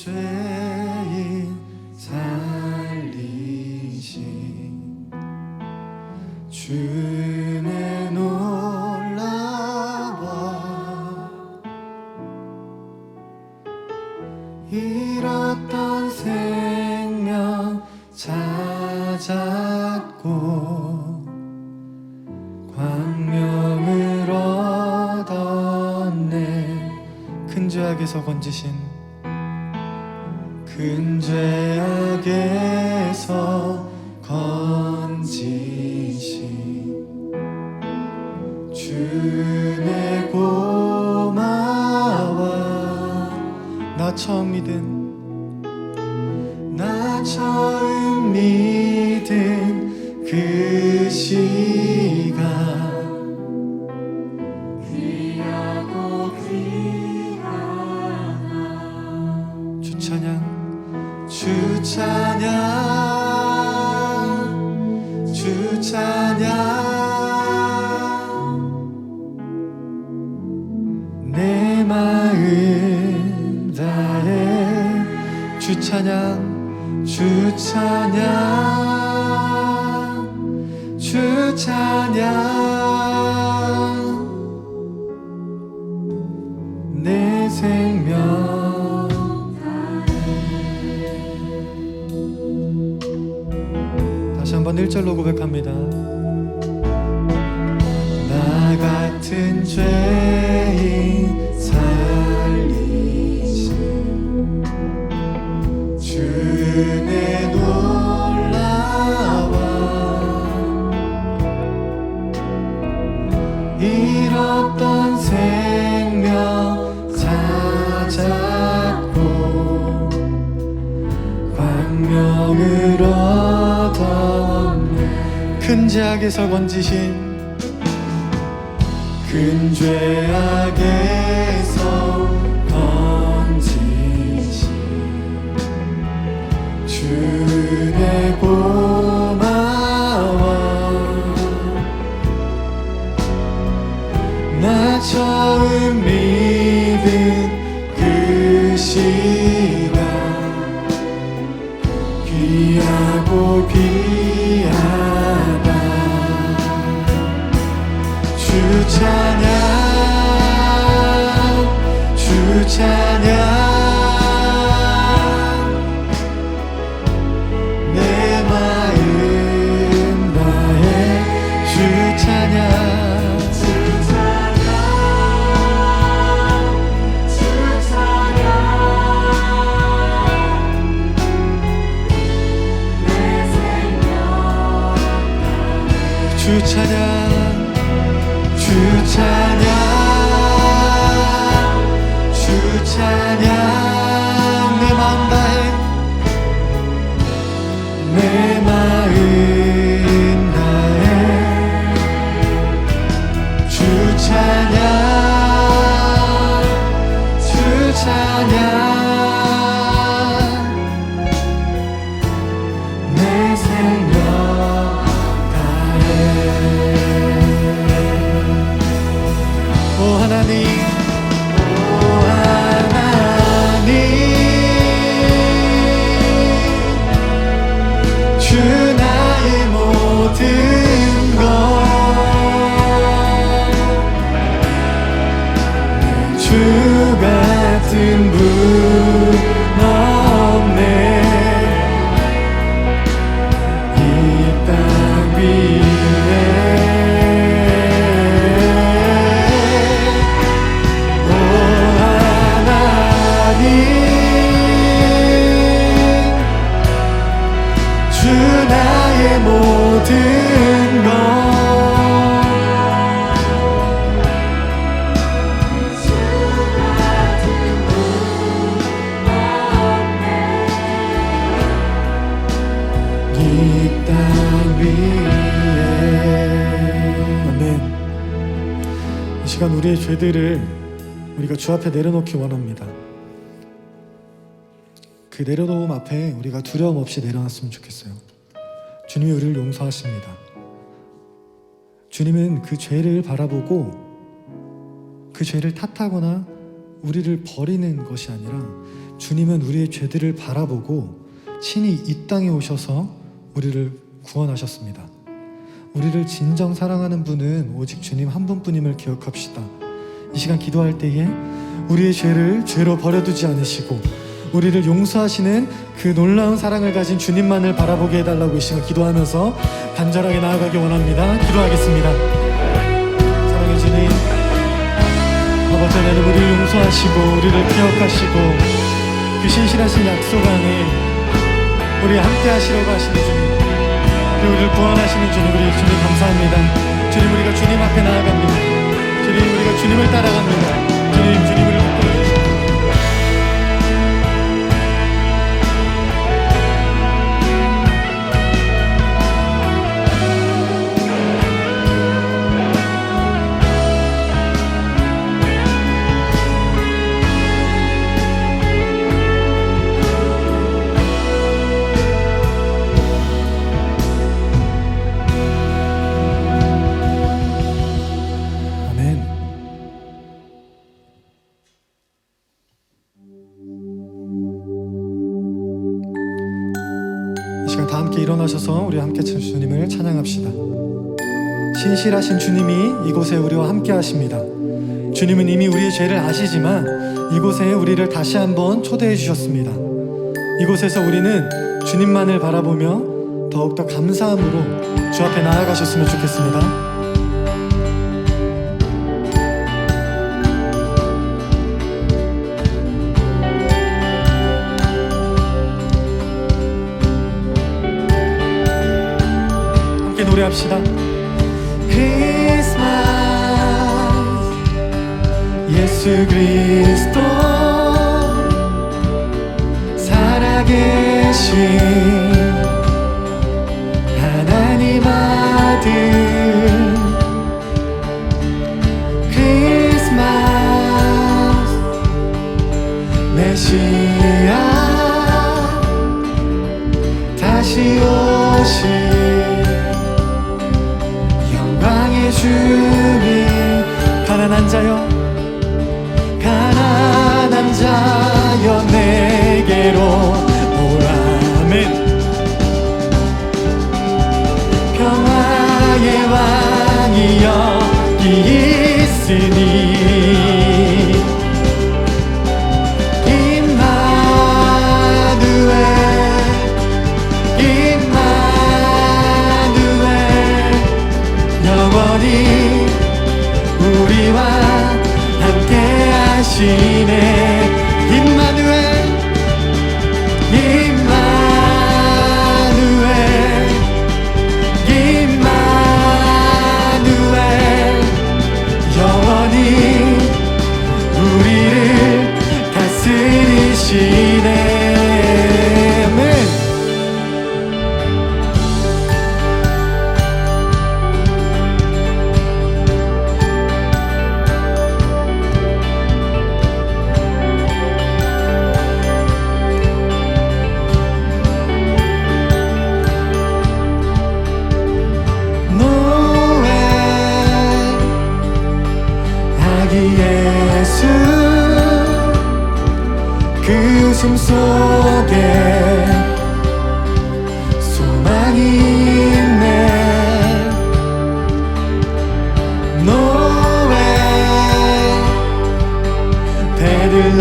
죄인 살리신 주의 놀라워 잃었던 생명 찾았고 광명을 얻었네. 큰 죄악에서 건지신 큰 죄악에서 건지신 주네 고마워. 나 처음 믿은 그 시간 귀하고 귀하다. 주 찬양 주 찬양 주 찬양 내 마음 다해 주 찬양 주 찬양 주 찬양 내 생명 다시 한번 1절로 고백합니다. 나 같은 죄인 살리신 주의 놀라워 잃었던 생명 찾았고 광명을 얻었네. 큰 죄악에서 건지신 큰 죄악에서 건지신 주의 고마워. 나 처음 믿은 그 시간 귀하고 귀하다. 주 찬양 주 찬양 내 마음 다해 주 찬양 주 찬양 주 찬양 내 생명 주 찬양 주 찬양 주 찬양 내 마음 다해 내 마음 다해 주 찬양 주 찬양 내 생명 다해. 오 하나님 주 나의 모든 것 주 같은 분 없네. 이 땅 위에 오 하나님 주 나의 모든 것 주 같은 분 없네. 이 땅 위에. 아멘. 이 시간 우리의 죄들을 우리가 주 앞에 내려놓기 원합니다. 그 내려놓음 앞에 우리가 두려움 없이 내려놨으면 좋겠어요. 주님이 우리를 용서하십니다. 주님은 그 죄를 바라보고 그 죄를 탓하거나 우리를 버리는 것이 아니라 주님은 우리의 죄들을 바라보고 친히 이 땅에 오셔서 우리를 구원하셨습니다. 우리를 진정 사랑하는 분은 오직 주님 한 분뿐임을 기억합시다. 이 시간 기도할 때에 우리의 죄를 죄로 버려두지 않으시고 우리를 용서하시는 그 놀라운 사랑을 가진 주님만을 바라보게 해달라고 이 시간 기도하면서 간절하게 나아가기 원합니다. 기도하겠습니다. 사랑의 주님, 아버지 하나님, 우리를 용서하시고 우리를 기억하시고 그 신실하신 약속 안에 우리 함께 하시려고 하시는 주님, 그리고 우리를 구원하시는 주님, 우리 주님 감사합니다. 주님, 우리가 주님 앞에 나아갑니다. 주님, 우리가 주님을 따라갑니다. 주님, 주님을 붙들어 주시옵소서. 다 함께 일어나셔서 우리 함께 주님을 찬양합시다. 신실하신 주님이 이곳에 우리와 함께 하십니다. 주님은 이미 우리의 죄를 아시지만 이곳에 우리를 다시 한번 초대해 주셨습니다. 이곳에서 우리는 주님만을 바라보며 더욱더 감사함으로 주 앞에 나아가셨으면 좋겠습니다. 노래합시다. 크리스마스 예수 그리스도 살아계신 하나님 아들 크리스마스 메시아 다시 오신 주님 가난한 자여 내게로 오라. 아멘. 평화의 왕이 여기 있으니 영원히 우리와 함께 하시네. 임마누엘 영원히 우리를 다스리시네. 아멘. 예수 그 숨속에 소망이 있네. 노엘 베들레헴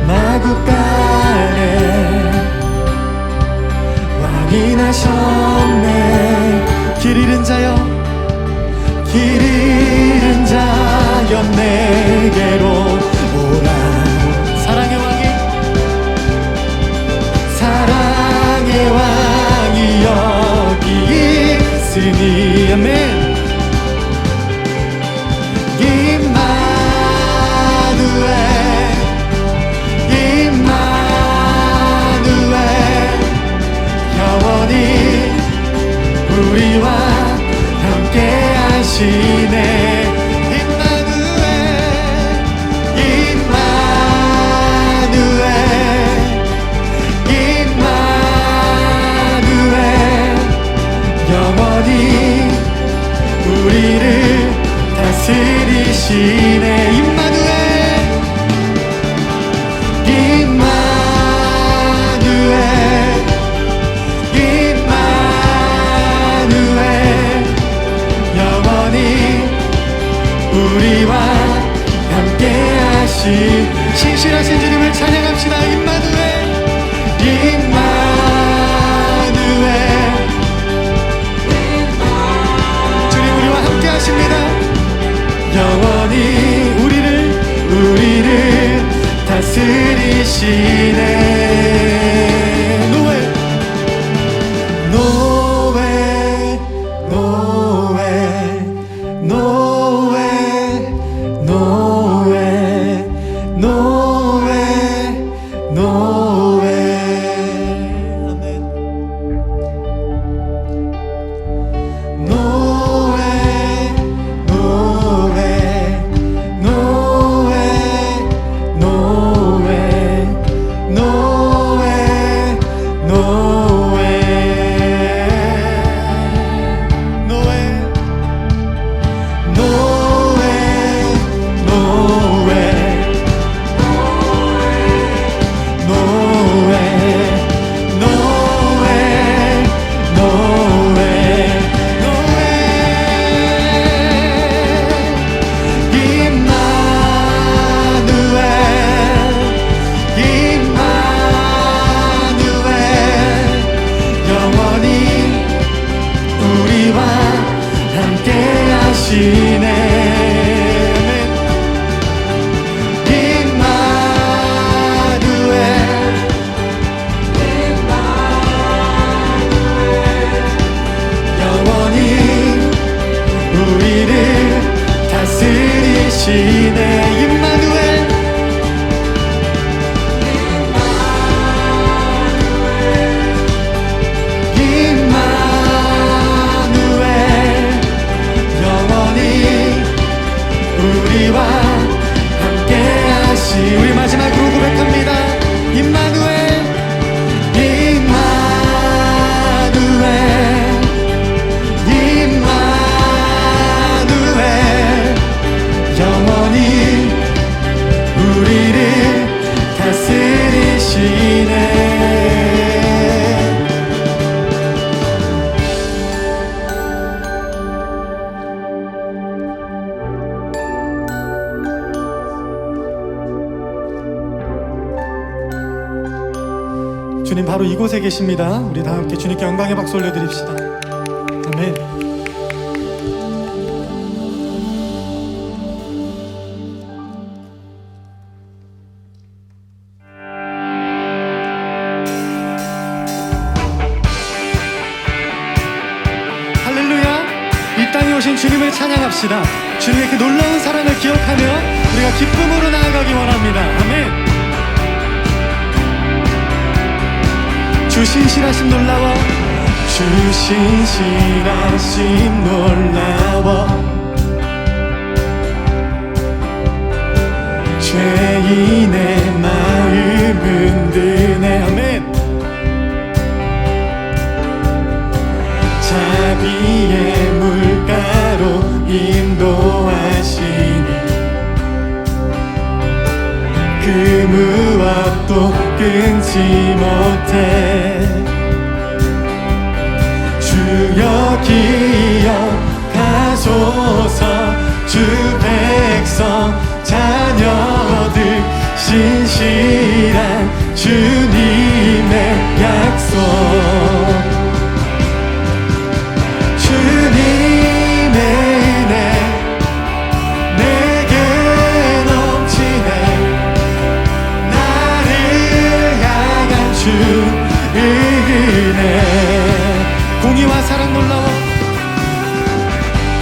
마구간에 왕이 나셨네. 길 잃은 자여 길 잃은 자여 내게로 오라. 사랑의 왕이 여기 있으니. 아멘. 임마누엘 영원히 우리와 함께 하시네. 영원히 우리를 다스리시네. 임마누엘 신실하신 주님을 찬양합시다. 임마누엘, 임마누엘. 주님 우리와 함께 하십니다. 영원히 우리를 다스리시네. 우리 마지막으로 고백합니다. 임마누엘, 임마누엘, 임마누엘. 영원히 우리를 다스리시네. 주님 바로 이곳에 계십니다. 우리 다 함께 주님께 영광의 박수 올려드립시다. 아멘. 할렐루야. 이 땅에 오신 주님을 찬양합시다. 주님의 그 놀라운 사랑을 기억하며 우리가 기쁨으로 나아가기 원합니다. 아멘. 주 신실하심 놀라워, 주 신실하심 놀라워. 죄인의 마음은 드네. 아멘. 자비의 물가로 인도하시니 그 무엇도 끊지 못해. 주여 기억하소서, 주 백성 자녀들 신실한 주님의 약속. 주님의 은혜 내게 넘치네. 나를 향한 주 은혜. 공의와 사랑 놀라워,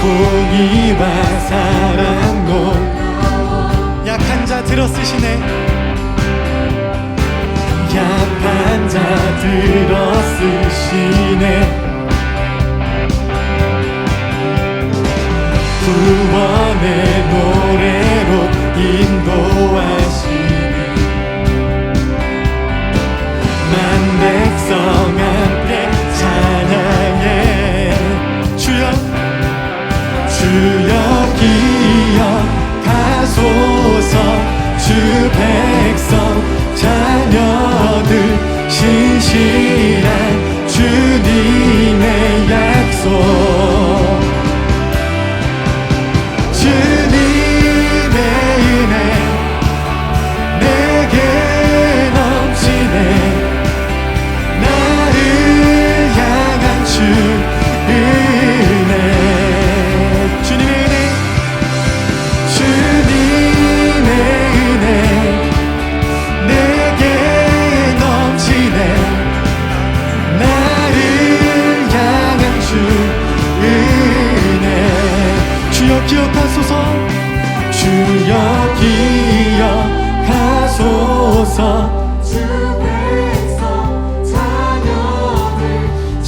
공의와 사랑 놀라워. 약한 자 들어쓰시네. 약한 자 들어쓰시네. 구원의 노래로 인도하시네. 만 백성 함께 찬양해. 주여, 주여 기억하소서, 주 백성 자녀들 신실한 주님의 약속. 주님의 은혜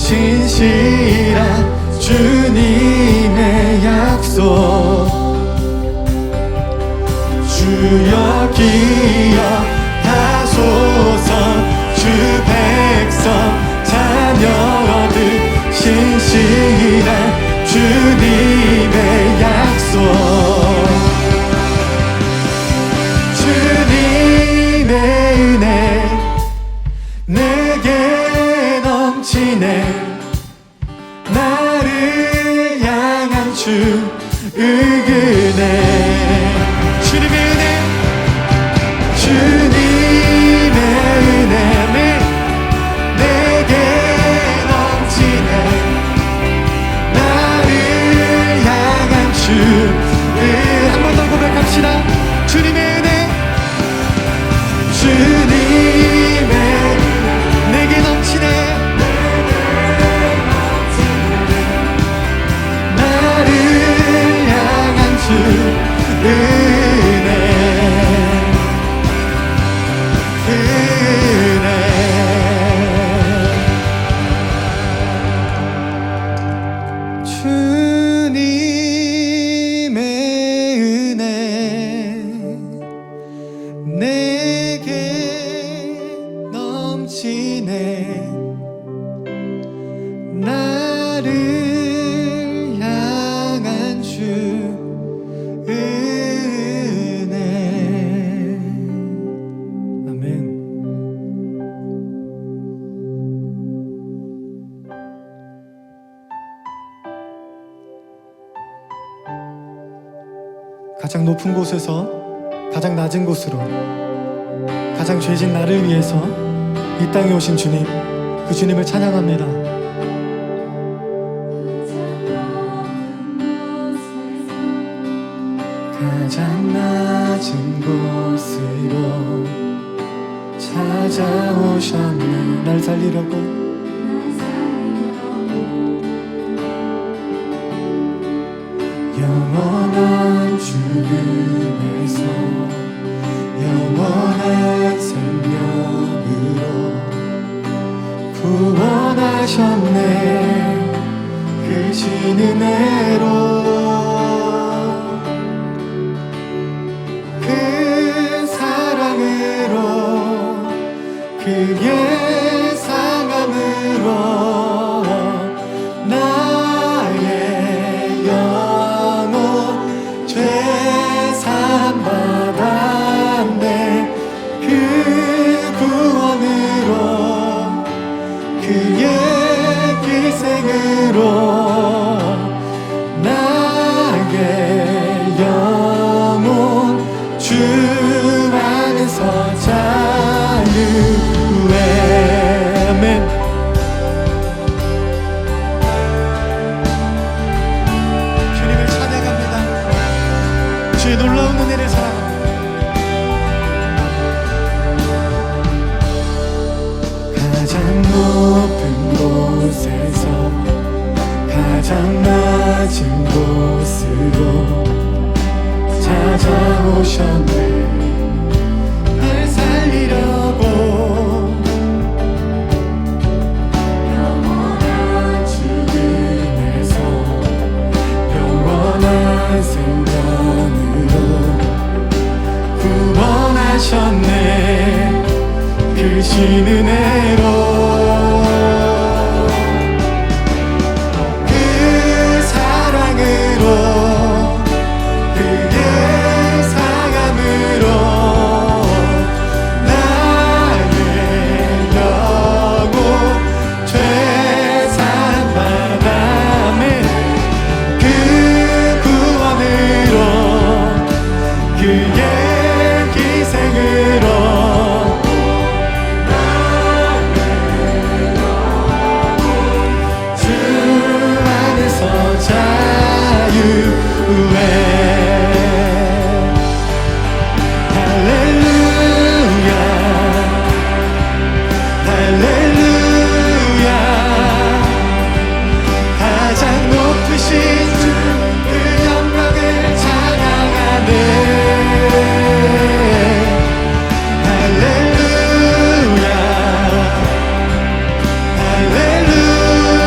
신실한 주님의 약속 주여 기억하소서 주 백성 자녀들 신실한 주님의 약속 주님의 은혜 내게 넘치네 나를 향한 주의 은혜 주님의 은혜 주님의 은혜 내게 넘치네 나를 향한 주의 한 번 더 고백합시다 주님의 은혜 주님의 내게 넘치네 나를 향한 주의 은혜 주님의 은혜 내게 넘치네 나를 향한 주 은혜 아멘. 가장 높은 곳에서 가장 낮은 곳으로 가장 죄진 나를 위해서 이 땅에 오신 주님 그 주님을 찬양합니다. 가장 낮은 곳으로 찾아오셨네 날 살리려고 영원한 죽음에서 영원한 생명으로 구원하셨네 크신 은혜로 그 사랑으로 그의 상함으로 나의 영혼 죄사함 받았네 그 구원으로 그의 희생으로 나의 영혼 주 안에서 자유해 아멘. 주님을 찬양합니다. 주의 놀라운 은혜를 사랑합니다. 가장 높은 곳에서 가장 낮은 곳으로 찾아오셨네 날 살리려고 영원한 죽음에서 영원한 생명으로 구원하셨네 크신 은혜로 그 사랑으로 그의 상함으로 나의 영혼 죄사함 받았네 그 구원으로 그의 희생으로 할렐루야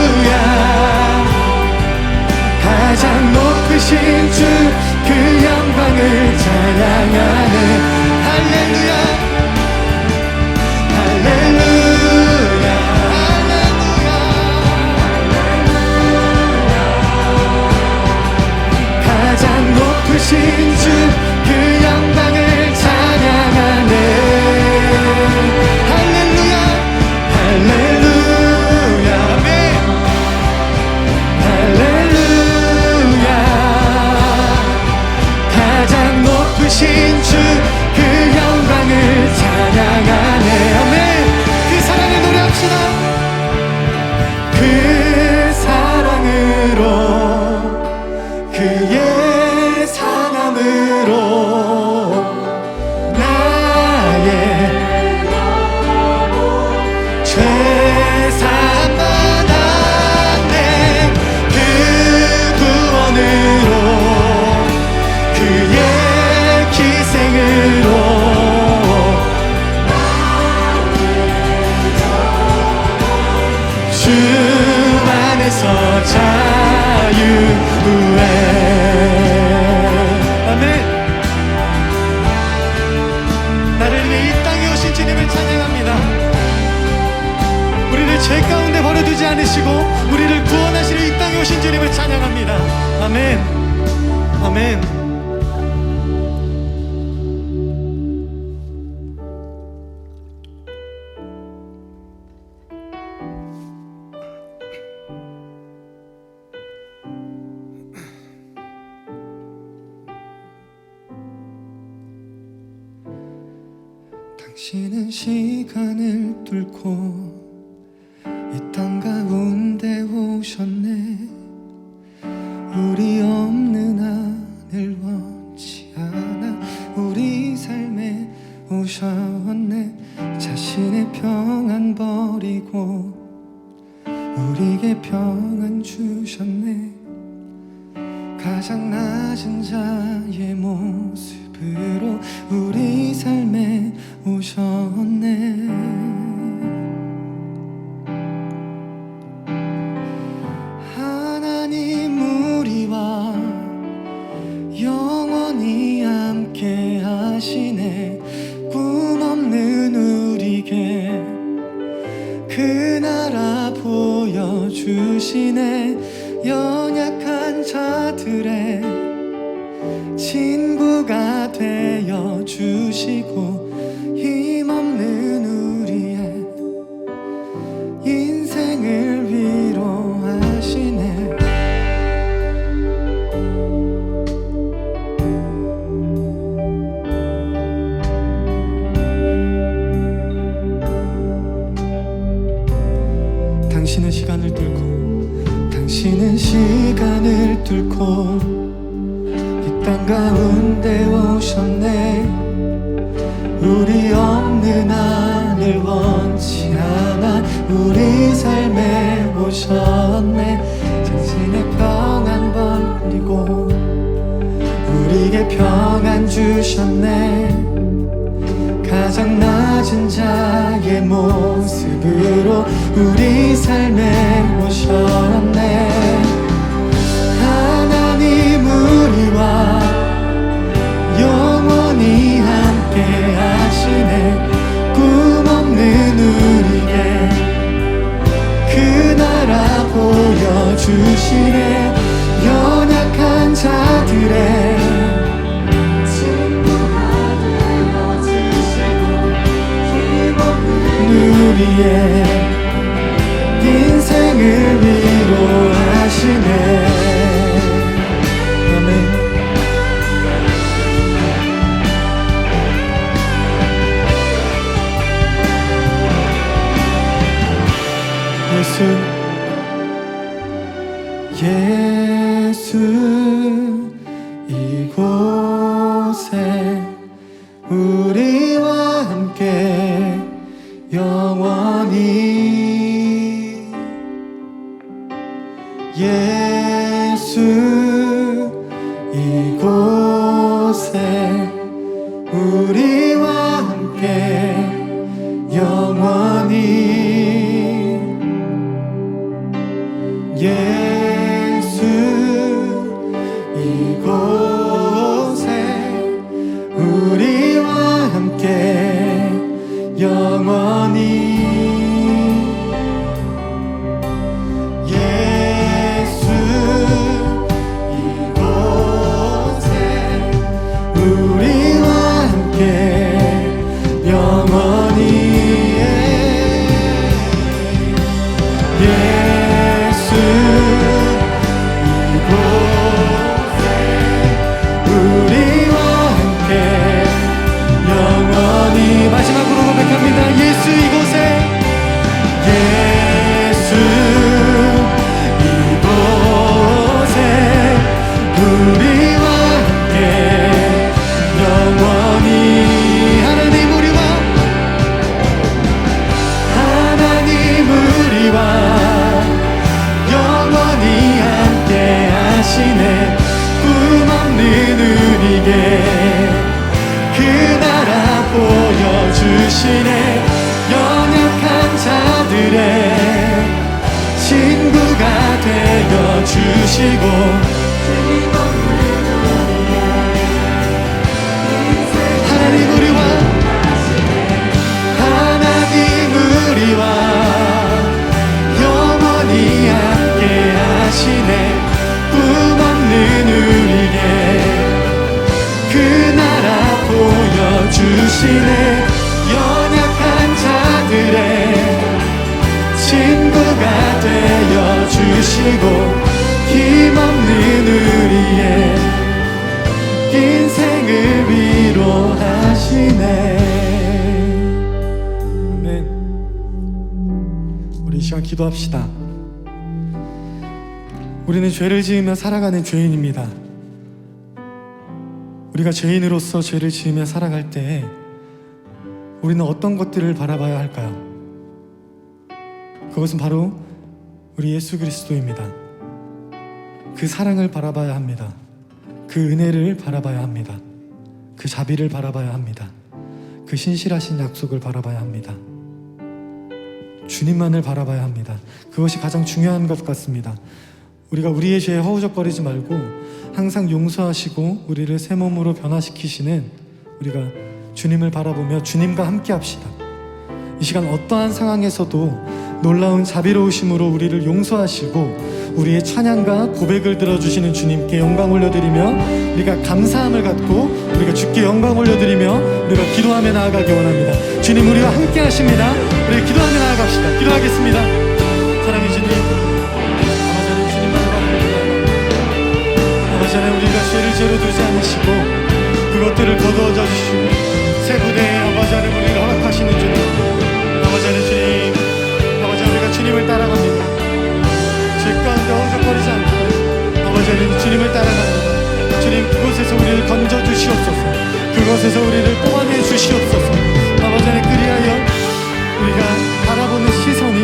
자유해. 아멘. 나를 위해 이 땅에 오신 주님을 찬양합니다. 우리를 죄 가운데 버려두지 않으시고 우리를 구원하시려 이 땅에 오신 주님을 찬양합니다. 아멘. 아멘. 당신은 시간을 뚫고 이 땅 가운데 오셨네. 우리 없는 하늘 원치 않아 우리 삶에 오셨네. 자신의 평안 버리고 우리에게 평안 주셨네. 가장 낮은 자의 모습으로 우리 삶에 오셨네. 하나님 우리와 영원히 함께 하시네. 꿈 없는 우리에게 그 나라 보여주시네. 연약한 자들의 친구가 되어 주시고 힘없는 우리의 인생을 위로하시네. 당신은 시간을 뚫고 이 땅 가운데 오셨네. 우리 없는 하늘 원치 않아 우리 삶에 오셨네. 자신의 평안 버리고 우리에게 평안 주셨네. 가장 낮은 자의 모습으로 우리 삶에 오셨네. 하나님 우리와 영원히 함께 하시네. 꿈 없는 우리에게 그 나라 보여주시네. 연약한 자들의 우리의 인생을 위로하시네. 아멘. 예수 이곳에 우리와 함께 영원히. 예수 이곳에 우리와 함께 영원히. 예수 이곳에 우리와 함께 영원히. 예수 이곳에 우리와 함께 영원히. 예수 되어 주시고 하나님 우리와 영원히 함께 하시네. 꿈없는 우리에게 그 나라 보여주시네. 연약한 자들의 친구가 되어 주시고 힘없는 우리의 인생을 위로하시네. 아멘. 우리 이 시간 기도합시다. 우리는 죄를 지으며 살아가는 죄인입니다. 우리가 죄인으로서 죄를 지으며 살아갈 때 우리는 어떤 것들을 바라봐야 할까요? 그것은 바로 우리 예수 그리스도입니다. 그 사랑을 바라봐야 합니다. 그 은혜를 바라봐야 합니다. 그 자비를 바라봐야 합니다. 그 신실하신 약속을 바라봐야 합니다. 주님만을 바라봐야 합니다. 그것이 가장 중요한 것 같습니다. 우리가 우리의 죄에 허우적거리지 말고 항상 용서하시고 우리를 새 몸으로 변화시키시는 우리가 주님을 바라보며 주님과 함께 합시다. 이 시간 어떠한 상황에서도 놀라운 자비로우심으로 우리를 용서하시고 우리의 찬양과 고백을 들어주시는 주님께 영광 올려드리며 우리가 감사함을 갖고 우리가 주께 영광 올려드리며 우리가 기도하며 나아가기 원합니다. 주님 우리와 함께 하십니다. 우리 기도하며 나아갑시다. 기도하겠습니다. 사랑의 주님, 아버지 주님만 바라봅니다. 아버지 우리가 죄를 죄로 두지 않으시고 그것들을 거두어져 주시고 새 부대에 아버지 우리를 허락하시는 주님, 아버지 주님, 아버지 우리가 주님을 따라갑니다. 죄 가운데 허우적거리지 않고 아버지 주님을 따라갑니다. 주님 그곳에서 우리를 건져주시옵소서. 그곳에서 우리를 뽑아내 주시옵소서. 아버지 그리하여 우리가 바라보는 시선이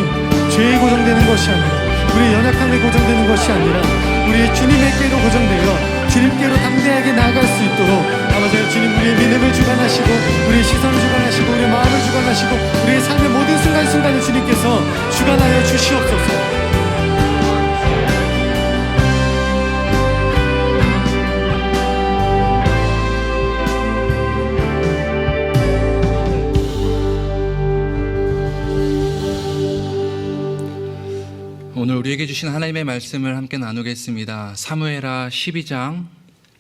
죄에 고정되는 것이 아니라 우리의 연약함에 고정되는 것이 아니라 우리의 주님에게로 고정되어 주님께로 담대하게 나아갈 수 있도록 아버지 주님 우리의 믿음을 주관하시고 우리의 시선을 주관하시고 우리의 마음을 주관하시고 우리의 삶의 모든 순간순간을 주님께서 주관하여 주시옵소서. 오늘 우리에게 주신 하나님의 말씀을 함께 나누겠습니다. 사무엘하 12장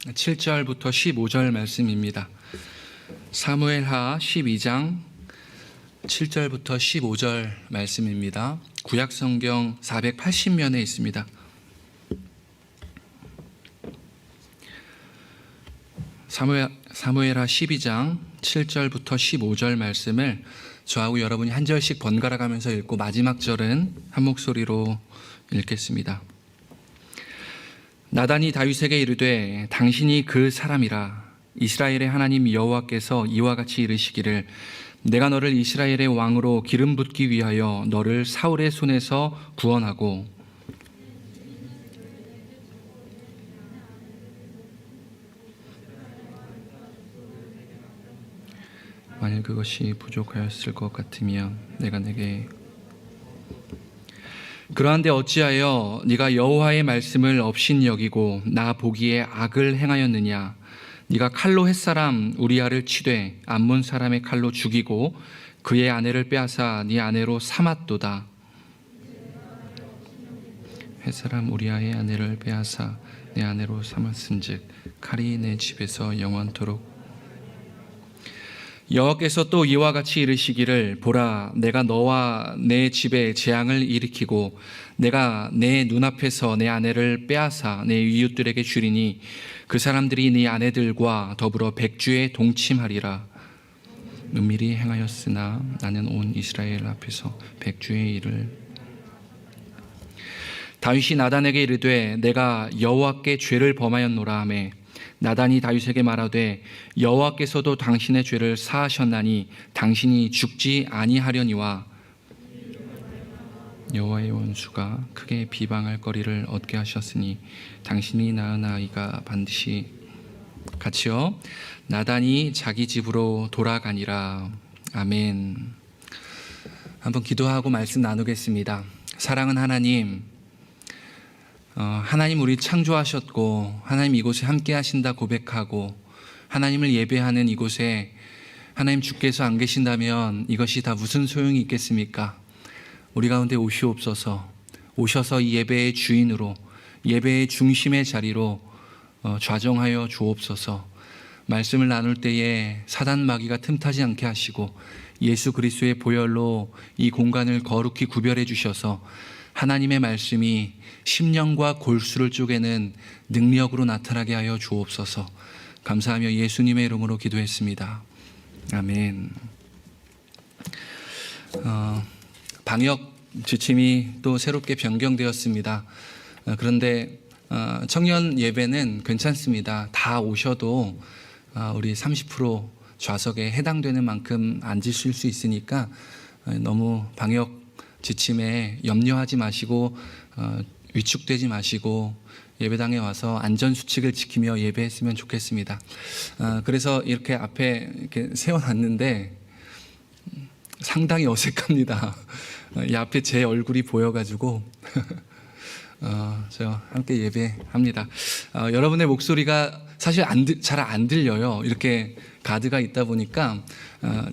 7절부터 15절 말씀입니다. 사무엘하 12장 7절부터 15절 말씀입니다. 구약성경 480면에 있습니다. 사무엘하 12장 7절부터 15절 말씀을 저하고 여러분이 한 절씩 번갈아 가면서 읽고 마지막 절은 한 목소리로 읽겠습니다. 나단이 다윗에게 이르되 당신이 그 사람이라. 이스라엘의 하나님 여호와께서 이와 같이 이르시기를 내가 너를 이스라엘의 왕으로 기름 붓기 위하여 너를 사울의 손에서 구원하고 만일 그것이 부족하였을 것 같으면 내가 내게 그러한데 어찌하여 네가 여호와의 말씀을 업신여기고 나 보기에 악을 행하였느냐. 네가 칼로 햇사람 우리아를 치되 암몬 사람의 칼로 죽이고 그의 아내를 빼앗아 네 아내로 삼았도다. 햇사람 우리아의 아내를 빼앗아 내 아내로 삼았은즉 칼이 내 집에서 영원토록. 여호와께서 또 이와 같이 이르시기를 보라 내가 너와 내 집에 재앙을 일으키고 내가 내 눈앞에서 내 아내를 빼앗아 내 이웃들에게 주리니 그 사람들이 네 아내들과 더불어 백주에 동침하리라. 은밀히 행하였으나 나는 온 이스라엘 앞에서 백주의 일을. 다윗이 나단에게 이르되 내가 여호와께 죄를 범하였노라 하매 나단이 다윗에게 말하되 여호와께서도 당신의 죄를 사하셨나니 당신이 죽지 아니하려니와 여호와의 원수가 크게 비방할 거리를 얻게 하셨으니 당신이 낳은 아이가 반드시 같이요 나단이 자기 집으로 돌아가니라. 아멘. 한번 기도하고 말씀 나누겠습니다. 사랑은 하나님, 하나님 우리 창조하셨고 하나님 이곳에 함께 하신다 고백하고 하나님을 예배하는 이곳에 하나님 주께서 안 계신다면 이것이 다 무슨 소용이 있겠습니까? 우리 가운데 오시옵소서. 오셔서 이 예배의 주인으로 예배의 중심의 자리로 좌정하여 주옵소서. 말씀을 나눌 때에 사단 마귀가 틈타지 않게 하시고 예수 그리스도의 보혈로 이 공간을 거룩히 구별해 주셔서 하나님의 말씀이 심령과 골수를 쪼개는 능력으로 나타나게 하여 주옵소서. 감사하며 예수님의 이름으로 기도했습니다. 아멘. 방역 지침이 또 새롭게 변경되었습니다. 그런데 청년 예배는 괜찮습니다. 다 오셔도 우리 30% 좌석에 해당되는 만큼 앉으실 수 있으니까 너무 방역 지침에 염려하지 마시고 위축되지 마시고 예배당에 와서 안전수칙을 지키며 예배했으면 좋겠습니다. 그래서 이렇게 앞에 이렇게 세워놨는데 상당히 어색합니다. 이 앞에 제 얼굴이 보여가지고 저 함께 예배합니다. 여러분의 목소리가 사실 잘 안 들려요. 이렇게 가드가 있다 보니까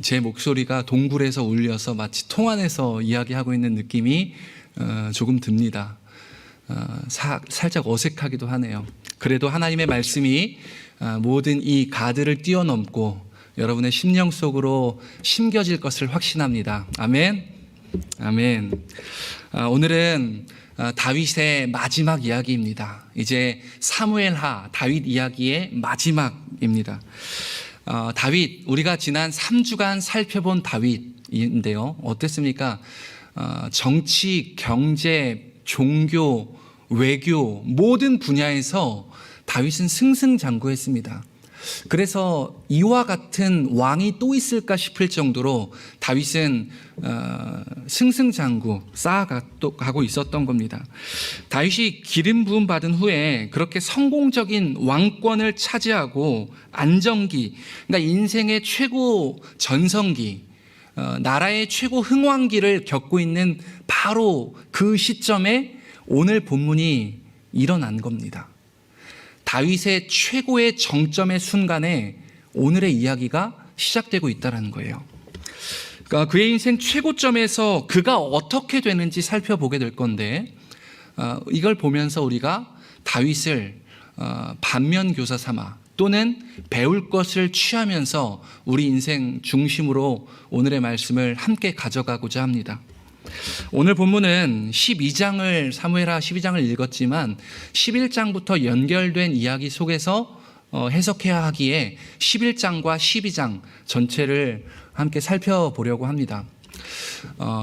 제 목소리가 동굴에서 울려서 마치 통 안에서 이야기하고 있는 느낌이 조금 듭니다. 살짝 어색하기도 하네요. 그래도 하나님의 말씀이 모든 이 가드를 뛰어넘고 여러분의 심령 속으로 심겨질 것을 확신합니다. 아멘. 아멘. 오늘은 다윗의 마지막 이야기입니다. 이제 사무엘하 다윗 이야기의 마지막입니다. 다윗, 우리가 지난 3주간 살펴본 다윗인데요. 어땠습니까? 정치, 경제, 종교, 외교 모든 분야에서 다윗은 승승장구했습니다. 그래서 이와 같은 왕이 또 있을까 싶을 정도로 다윗은 승승장구 쌓아가고 있었던 겁니다. 다윗이 기름 부음 받은 후에 그렇게 성공적인 왕권을 차지하고 안정기, 그러니까 인생의 최고 전성기, 나라의 최고 흥왕기를 겪고 있는 바로 그 시점에 오늘 본문이 일어난 겁니다. 다윗의 최고의 정점의 순간에 오늘의 이야기가 시작되고 있다는 거예요. 그러니까 그의 인생 최고점에서 그가 어떻게 되는지 살펴보게 될 건데, 이걸 보면서 우리가 다윗을 반면교사 삼아 또는 배울 것을 취하면서 우리 인생 중심으로 오늘의 말씀을 함께 가져가고자 합니다. 오늘 본문은 12장을 사무엘하 12장을 읽었지만 11장부터 연결된 이야기 속에서 해석해야 하기에 11장과 12장 전체를 함께 살펴보려고 합니다.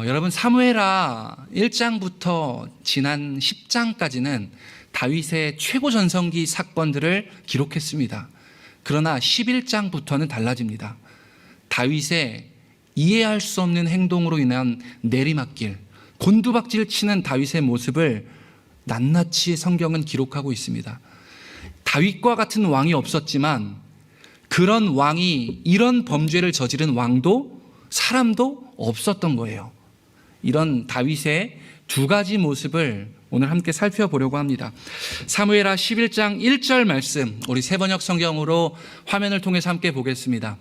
여러분, 사무엘하 1장부터 지난 10장까지는 다윗의 최고 전성기 사건들을 기록했습니다. 그러나 11장부터는 달라집니다. 다윗의 이해할 수 없는 행동으로 인한 내리막길, 곤두박질 치는 다윗의 모습을 낱낱이 성경은 기록하고 있습니다. 다윗과 같은 왕이 없었지만 그런 왕이 이런 범죄를 저지른 왕도 사람도 없었던 거예요. 이런 다윗의 두 가지 모습을 오늘 함께 살펴보려고 합니다. 사무엘하 11장 1절 말씀, 우리 세번역 성경으로 화면을 통해서 함께 보겠습니다.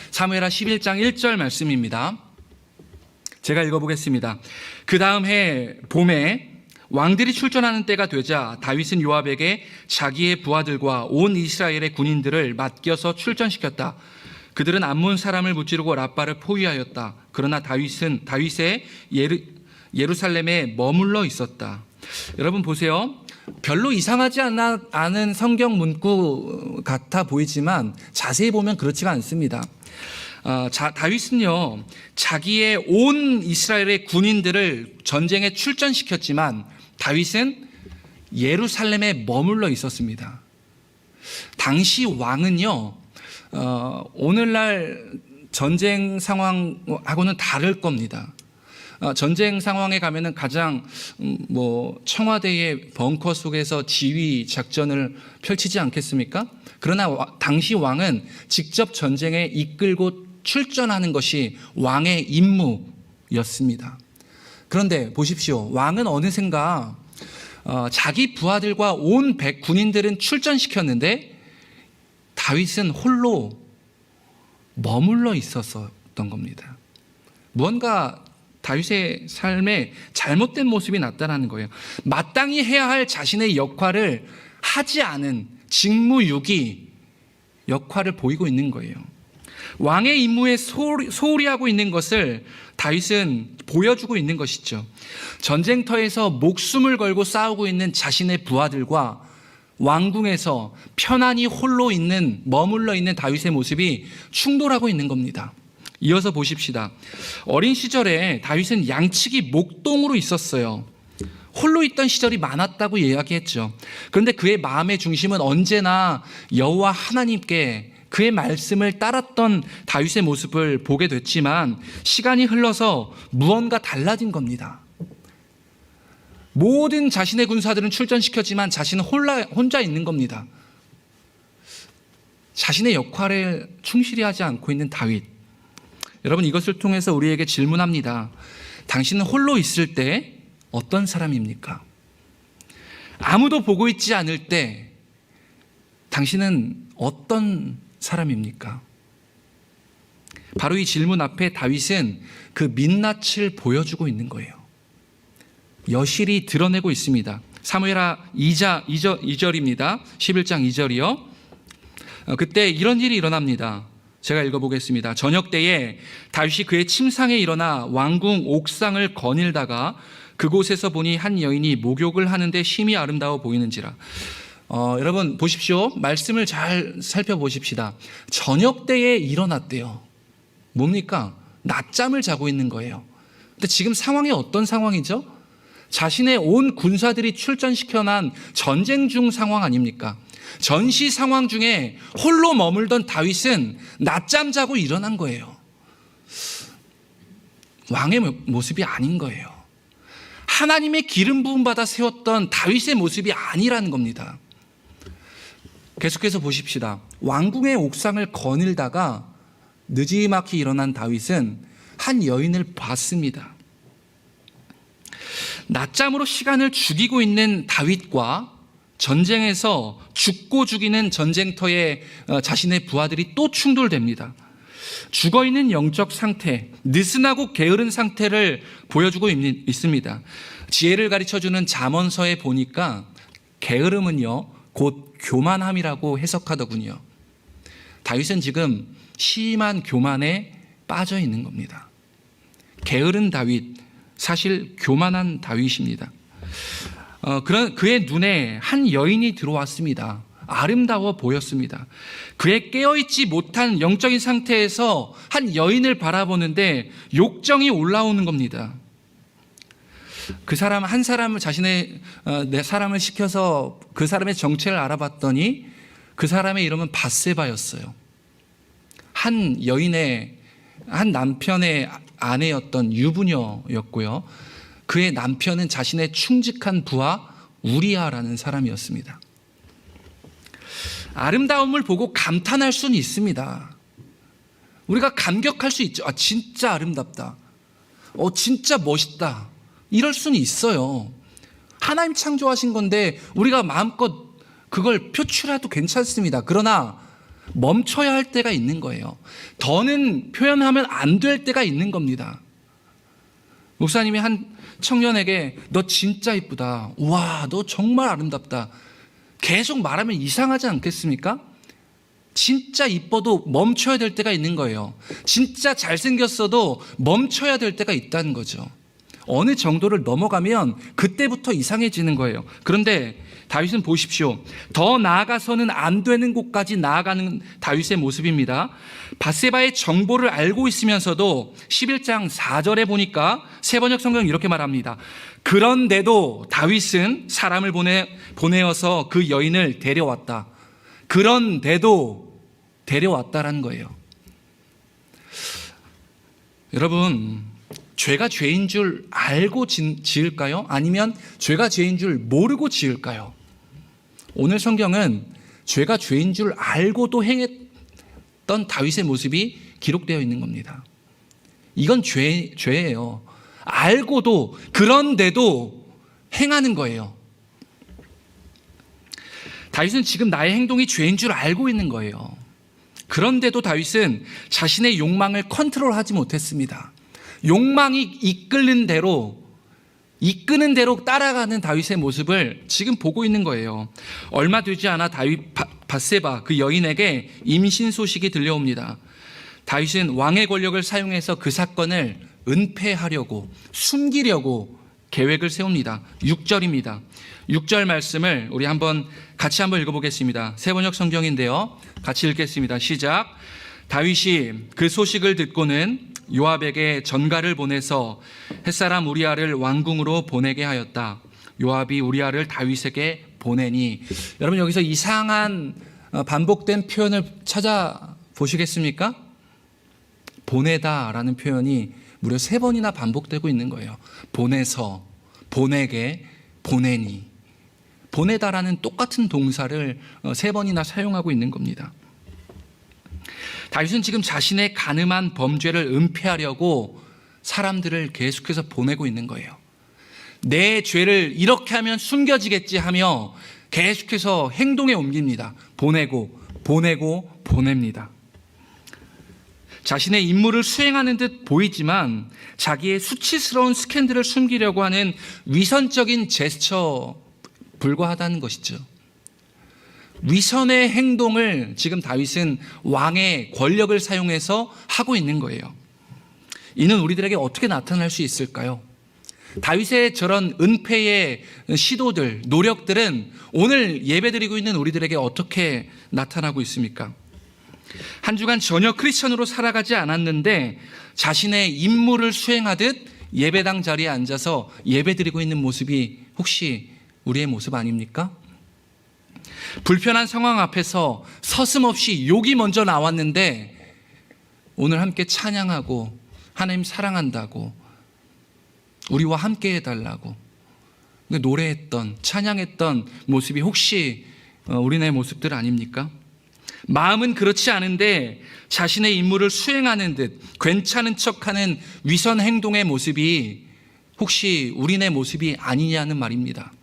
사무엘하 11장 1절 말씀입니다. 제가 읽어보겠습니다. 그 다음 해 봄에 왕들이 출전하는 때가 되자 다윗은 요압에게 자기의 부하들과 온 이스라엘의 군인들을 맡겨서 출전시켰다. 그들은 암몬 사람을 무찌르고 라빠를 포위하였다. 그러나 다윗의 예루살렘에 머물러 있었다. 여러분 보세요. 별로 이상하지 않은 성경 문구 같아 보이지만 자세히 보면 그렇지가 않습니다. 다윗은요, 자기의 온 이스라엘의 군인들을 전쟁에 출전시켰지만 다윗은 예루살렘에 머물러 있었습니다. 당시 왕은요, 오늘날 전쟁 상황하고는 다를 겁니다. 전쟁 상황에 가면은 가장 청와대의 벙커 속에서 지휘 작전을 펼치지 않겠습니까? 그러나 당시 왕은 직접 전쟁에 이끌고 출전하는 것이 왕의 임무였습니다. 그런데 보십시오. 왕은 어느샌가 자기 부하들과 온 군인들은 출전시켰는데 다윗은 홀로 머물러 있었던 겁니다. 무언가 다윗의 삶에 잘못된 모습이 나타나는 거예요. 마땅히 해야 할 자신의 역할을 하지 않은 직무유기 역할을 보이고 있는 거예요. 왕의 임무에 소홀히 하고 있는 것을 다윗은 보여주고 있는 것이죠. 전쟁터에서 목숨을 걸고 싸우고 있는 자신의 부하들과 왕궁에서 편안히 홀로 머물러 있는 다윗의 모습이 충돌하고 있는 겁니다. 이어서 보십시다. 어린 시절에 다윗은 양치기 목동으로 있었어요. 홀로 있던 시절이 많았다고 이야기했죠. 그런데 그의 마음의 중심은 언제나 여호와 하나님께 그의 말씀을 따랐던 다윗의 모습을 보게 됐지만 시간이 흘러서 무언가 달라진 겁니다. 모든 자신의 군사들은 출전시켰지만 자신은 혼자 있는 겁니다. 자신의 역할에 충실히 하지 않고 있는 다윗. 여러분, 이것을 통해서 우리에게 질문합니다. 당신은 홀로 있을 때 어떤 사람입니까? 아무도 보고 있지 않을 때 당신은 어떤 사람입니까? 바로 이 질문 앞에 다윗은 그 민낯을 보여주고 있는 거예요. 여실히 드러내고 있습니다. 사무엘하 2절입니다. 11장 2절이요. 그때 이런 일이 일어납니다. 제가 읽어보겠습니다. 저녁 때에 다윗이 그의 침상에 일어나 왕궁 옥상을 거닐다가 그곳에서 보니 한 여인이 목욕을 하는데 심히 아름다워 보이는지라. 여러분 보십시오. 말씀을 잘 살펴보십시다. 저녁 때에 일어났대요. 뭡니까? 낮잠을 자고 있는 거예요. 근데 지금 상황이 어떤 상황이죠? 자신의 온 군사들이 출전시켜난 전쟁 중 상황 아닙니까? 전시 상황 중에 홀로 머물던 다윗은 낮잠 자고 일어난 거예요. 왕의 모습이 아닌 거예요. 하나님의 기름 부음 받아 세웠던 다윗의 모습이 아니라는 겁니다. 계속해서 보십시다. 왕궁의 옥상을 거닐다가 느지막이 일어난 다윗은 한 여인을 봤습니다. 낮잠으로 시간을 죽이고 있는 다윗과 전쟁에서 죽고 죽이는 전쟁터에 자신의 부하들이 또 충돌됩니다. 죽어있는 영적 상태, 느슨하고 게으른 상태를 보여주고 있습니다. 지혜를 가르쳐주는 잠언서에 보니까 게으름은요 곧 교만함이라고 해석하더군요. 다윗은 지금 심한 교만에 빠져 있는 겁니다. 게으른 다윗, 사실 교만한 다윗입니다. 그의 눈에 한 여인이 들어왔습니다. 아름다워 보였습니다. 그의 깨어있지 못한 영적인 상태에서 한 여인을 바라보는데 욕정이 올라오는 겁니다. 그 사람 한 사람을 내 사람을 시켜서 그 사람의 정체를 알아봤더니 그 사람의 이름은 밧세바였어요. 한 남편의 아내였던 유부녀였고요. 그의 남편은 자신의 충직한 부하 우리아라는 사람이었습니다. 아름다움을 보고 감탄할 수는 있습니다. 우리가 감격할 수 있죠. 진짜 아름답다. 진짜 멋있다. 이럴 수는 있어요. 하나님 창조하신 건데 우리가 마음껏 그걸 표출해도 괜찮습니다. 그러나 멈춰야 할 때가 있는 거예요. 더는 표현하면 안 될 때가 있는 겁니다. 목사님이 한 청년에게 너 진짜 이쁘다. 와, 너 정말 아름답다. 계속 말하면 이상하지 않겠습니까? 진짜 이뻐도 멈춰야 될 때가 있는 거예요. 진짜 잘생겼어도 멈춰야 될 때가 있다는 거죠. 어느 정도를 넘어가면 그때부터 이상해지는 거예요. 그런데 다윗은 보십시오. 더 나아가서는 안 되는 곳까지 나아가는 다윗의 모습입니다. 밧세바의 정보를 알고 있으면서도 11장 4절에 보니까 새번역 성경은 이렇게 말합니다. 그런데도 다윗은 사람을 보내어서 그 여인을 데려왔다. 그런데도 데려왔다라는 거예요. 여러분, 죄가 죄인 줄 알고 지을까요? 아니면 죄가 죄인 줄 모르고 지을까요? 오늘 성경은 죄가 죄인 줄 알고도 행했던 다윗의 모습이 기록되어 있는 겁니다. 이건 죄예요. 알고도 그런데도 행하는 거예요. 다윗은 지금 나의 행동이 죄인 줄 알고 있는 거예요. 그런데도 다윗은 자신의 욕망을 컨트롤하지 못했습니다. 욕망이 이끄는 대로 따라가는 다윗의 모습을 지금 보고 있는 거예요. 얼마 되지 않아 밧세바 그 여인에게 임신 소식이 들려옵니다. 다윗은 왕의 권력을 사용해서 그 사건을 은폐하려고, 숨기려고 계획을 세웁니다. 6절입니다. 6절 말씀을 우리 같이 한번 읽어보겠습니다. 세번역 성경인데요. 같이 읽겠습니다. 시작. 다윗이 그 소식을 듣고는 요압에게 전가를 보내서 햇사람 우리아를 왕궁으로 보내게 하였다. 요압이 우리아를 다윗에게 보내니. 여러분, 여기서 이상한 반복된 표현을 찾아보시겠습니까? 보내다라는 표현이 무려 3번이나 반복되고 있는 거예요. 보내서, 보내게, 보내니. 보내다라는 똑같은 동사를 3번이나 사용하고 있는 겁니다. 다윗은 지금 자신의 간음한 범죄를 은폐하려고 사람들을 계속해서 보내고 있는 거예요. 내 죄를 이렇게 하면 숨겨지겠지 하며 계속해서 행동에 옮깁니다. 보내고 보냅니다. 자신의 임무를 수행하는 듯 보이지만 자기의 수치스러운 스캔들을 숨기려고 하는 위선적인 제스처 불과하다는 것이죠. 위선의 행동을 지금 다윗은 왕의 권력을 사용해서 하고 있는 거예요. 이는 우리들에게 어떻게 나타날 수 있을까요? 다윗의 저런 은폐의 시도들, 노력들은 오늘 예배드리고 있는 우리들에게 어떻게 나타나고 있습니까? 한 주간 전혀 크리스천으로 살아가지 않았는데 자신의 임무를 수행하듯 예배당 자리에 앉아서 예배드리고 있는 모습이 혹시 우리의 모습 아닙니까? 불편한 상황 앞에서 서슴없이 욕이 먼저 나왔는데 오늘 함께 찬양하고 하나님 사랑한다고 우리와 함께 해달라고 노래했던, 찬양했던 모습이 혹시 우리네 모습들 아닙니까? 마음은 그렇지 않은데 자신의 임무를 수행하는 듯 괜찮은 척하는 위선 행동의 모습이 혹시 우리네 모습이 아니냐는 말입니다.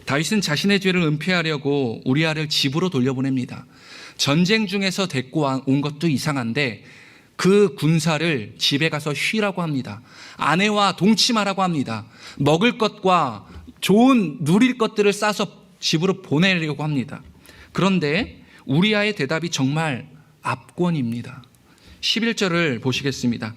다윗은 자신의 죄를 은폐하려고 우리아를 집으로 돌려보냅니다. 전쟁 중에서 데리고 온 것도 이상한데 그 군사를 집에 가서 쉬라고 합니다. 아내와 동침하라고 합니다. 먹을 것과 좋은 누릴 것들을 싸서 집으로 보내려고 합니다. 그런데 우리아의 대답이 정말 압권입니다. 11절을 보시겠습니다.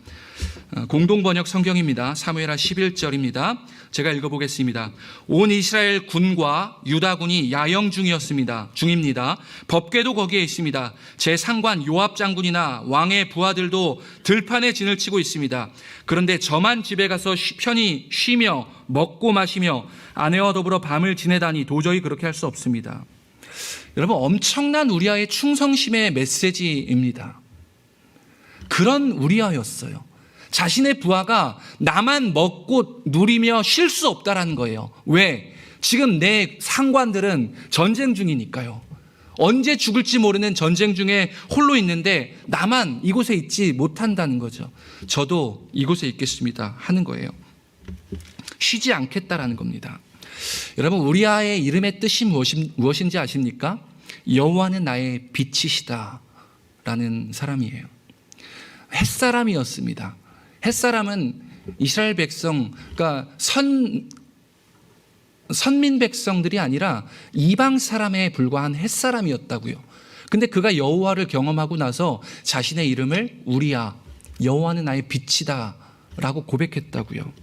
공동번역 성경입니다. 사무엘하 11절입니다. 제가 읽어보겠습니다. 온 이스라엘 군과 유다군이 야영 중입니다. 법궤도 거기에 있습니다. 제 상관 요압 장군이나 왕의 부하들도 들판에 진을 치고 있습니다. 그런데 저만 집에 가서 편히 쉬며 먹고 마시며 아내와 더불어 밤을 지내다니 도저히 그렇게 할 수 없습니다. 여러분, 엄청난 우리아의 충성심의 메시지입니다. 그런 우리아였어요. 자신의 부하가 나만 먹고 누리며 쉴 수 없다라는 거예요. 왜? 지금 내 상관들은 전쟁 중이니까요. 언제 죽을지 모르는 전쟁 중에 홀로 있는데 나만 이곳에 있지 못한다는 거죠. 저도 이곳에 있겠습니다 하는 거예요. 쉬지 않겠다라는 겁니다. 여러분, 우리아의 이름의 뜻이 무엇인지 아십니까? 여호와는 나의 빛이시다 라는 사람이에요. 햇사람이었습니다. 햇사람은 이스라엘 백성, 그러니까 선민 백성들이 아니라 이방 사람에 불과한 햇사람이었다고요. 근데 그가 여호와를 경험하고 나서 자신의 이름을 우리야, 여호와는 나의 빛이다 라고 고백했다고요.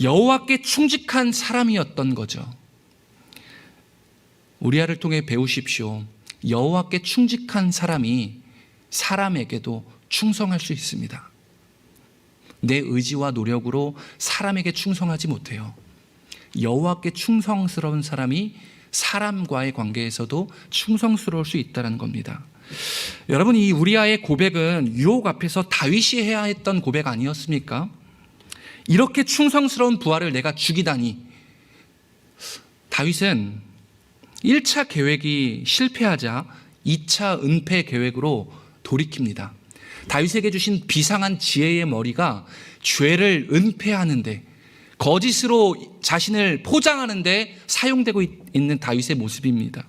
여호와께 충직한 사람이었던 거죠. 우리아를 통해 배우십시오. 여호와께 충직한 사람이 사람에게도 충성할 수 있습니다. 내 의지와 노력으로 사람에게 충성하지 못해요. 여호와께 충성스러운 사람이 사람과의 관계에서도 충성스러울 수 있다는 겁니다. 여러분, 이 우리아의 고백은 유혹 앞에서 다윗이 해야 했던 고백 아니었습니까? 이렇게 충성스러운 부하를 내가 죽이다니. 다윗은 1차 계획이 실패하자 2차 은폐 계획으로 돌이킵니다. 다윗에게 주신 비상한 지혜의 머리가 죄를 은폐하는데, 거짓으로 자신을 포장하는데 사용되고 있는 다윗의 모습입니다.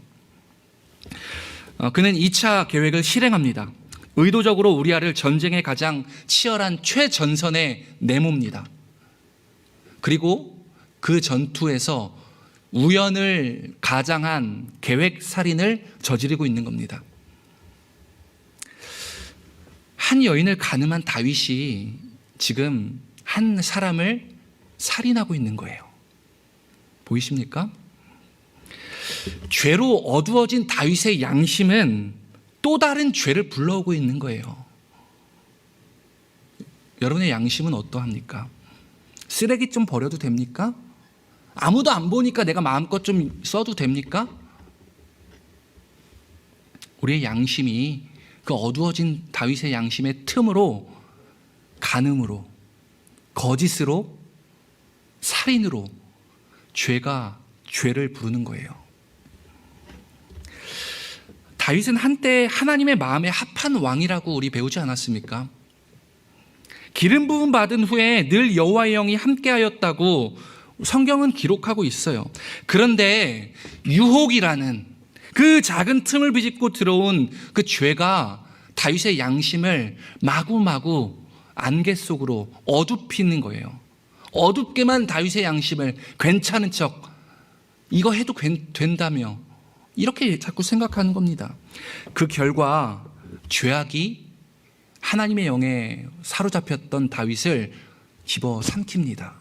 그는 2차 계획을 실행합니다. 의도적으로 우리아를 전쟁의 가장 치열한 최전선에 내몹니다. 그리고 그 전투에서 우연을 가장한 계획 살인을 저지르고 있는 겁니다. 한 여인을 가늠한 다윗이 지금 한 사람을 살인하고 있는 거예요. 보이십니까? 죄로 어두워진 다윗의 양심은 또 다른 죄를 불러오고 있는 거예요. 여러분의 양심은 어떠합니까? 쓰레기 좀 버려도 됩니까? 아무도 안 보니까 내가 마음껏 좀 써도 됩니까? 우리의 양심이 그 어두워진 다윗의 양심의 틈으로 간음으로, 거짓으로, 살인으로 죄가 죄를 부르는 거예요. 다윗은 한때 하나님의 마음에 합한 왕이라고 우리 배우지 않았습니까? 기름 부음 받은 후에 늘 여호와의 영이 함께하였다고 성경은 기록하고 있어요. 그런데 유혹이라는 그 작은 틈을 비집고 들어온 그 죄가 다윗의 양심을 마구마구 안개 속으로 어둡히는 거예요. 어둡게만 다윗의 양심을 괜찮은 척 이거 해도 된다며 이렇게 자꾸 생각하는 겁니다. 그 결과 죄악이 하나님의 영에 사로잡혔던 다윗을 집어삼킵니다.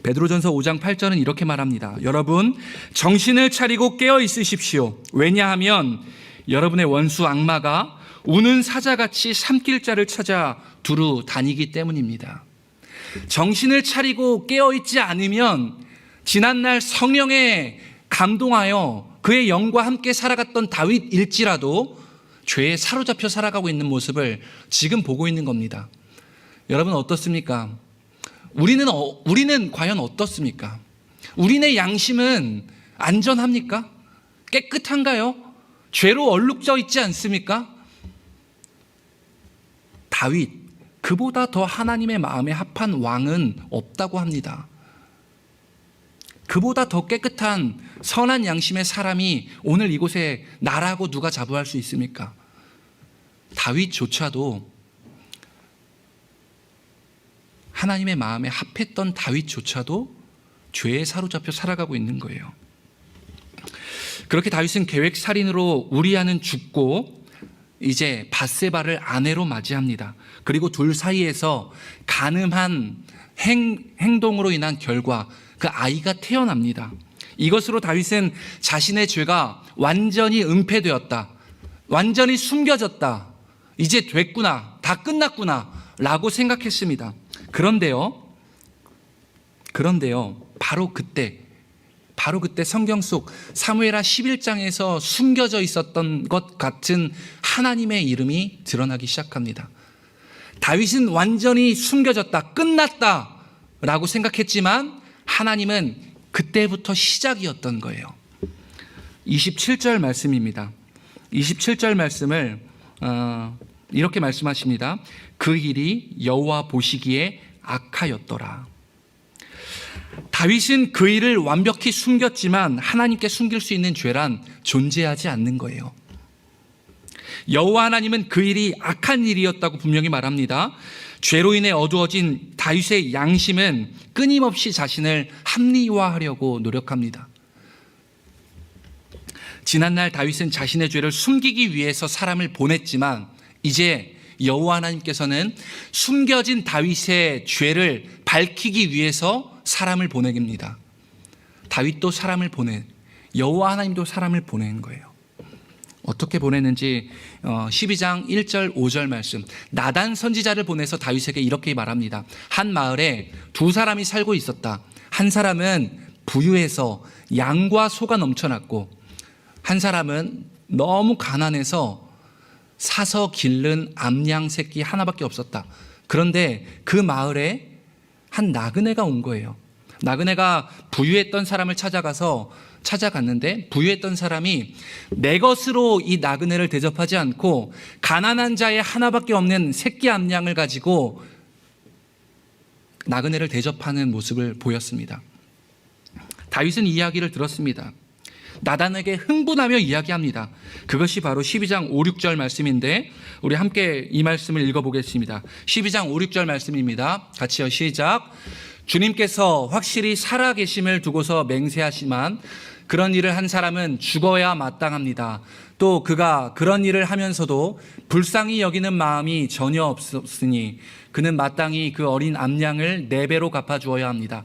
베드로전서 5장 8절은 이렇게 말합니다. 여러분 정신을 차리고 깨어 있으십시오. 왜냐하면 여러분의 원수 악마가 우는 사자같이 삼킬 자를 찾아 두루 다니기 때문입니다. 정신을 차리고 깨어 있지 않으면 지난날 성령에 감동하여 그의 영과 함께 살아갔던 다윗일지라도 죄에 사로잡혀 살아가고 있는 모습을 지금 보고 있는 겁니다. 여러분 어떻습니까? 우리는 과연 어떻습니까? 우리네 양심은 안전합니까? 깨끗한가요? 죄로 얼룩져 있지 않습니까? 다윗, 그보다 더 하나님의 마음에 합한 왕은 없다고 합니다. 그보다 더 깨끗한 선한 양심의 사람이 오늘 이곳에 나라고 누가 자부할 수 있습니까? 다윗조차도 하나님의 마음에 합했던 다윗조차도 죄에 사로잡혀 살아가고 있는 거예요. 그렇게 다윗은 계획살인으로 우리아는 죽고 이제 밧세바를 아내로 맞이합니다. 그리고 둘 사이에서 간음한 행동으로 인한 결과 그 아이가 태어납니다. 이것으로 다윗은 자신의 죄가 완전히 은폐되었다, 완전히 숨겨졌다, 이제 됐구나, 다 끝났구나 라고 생각했습니다. 그런데요, 바로 그때 성경 속 사무엘하 11장에서 숨겨져 있었던 것 같은 하나님의 이름이 드러나기 시작합니다. 다윗은 완전히 숨겨졌다, 끝났다 라고 생각했지만 하나님은 그때부터 시작이었던 거예요. 27절 말씀입니다. 27절 말씀을 이렇게 말씀하십니다. 그 일이 여호와 보시기에 악하였더라. 다윗은 그 일을 완벽히 숨겼지만 하나님께 숨길 수 있는 죄란 존재하지 않는 거예요. 여호와 하나님은 그 일이 악한 일이었다고 분명히 말합니다. 죄로 인해 어두워진 다윗의 양심은 끊임없이 자신을 합리화하려고 노력합니다. 지난날 다윗은 자신의 죄를 숨기기 위해서 사람을 보냈지만 이제 여호와 하나님께서는 숨겨진 다윗의 죄를 밝히기 위해서 사람을 보내깁니다. 다윗도 사람을 여호와 하나님도 사람을 보낸 거예요. 어떻게 보냈는지 12장 1절 5절 말씀, 나단 선지자를 보내서 다윗에게 이렇게 말합니다. 한 마을에 두 사람이 살고 있었다. 한 사람은 부유해서 양과 소가 넘쳐났고 한 사람은 너무 가난해서 사서 기른 암양 새끼 하나밖에 없었다. 그런데 그 마을에 한 나그네가 온 거예요. 나그네가 부유했던 사람을 찾아갔는데 부유했던 사람이 내 것으로 이 나그네를 대접하지 않고 가난한 자의 하나밖에 없는 새끼 암양을 가지고 나그네를 대접하는 모습을 보였습니다. 다윗은 이 이야기를 들었습니다. 나단에게 흥분하며 이야기합니다. 그것이 바로 12장 5, 6절 말씀인데 우리 함께 이 말씀을 읽어보겠습니다. 12장 5, 6절 말씀입니다. 같이요. 시작. 주님께서 확실히 살아계심을 두고서 맹세하시만 그런 일을 한 사람은 죽어야 마땅합니다. 또 그가 그런 일을 하면서도 불쌍히 여기는 마음이 전혀 없으니 그는 마땅히 그 어린 암양을 4배로 갚아주어야 합니다.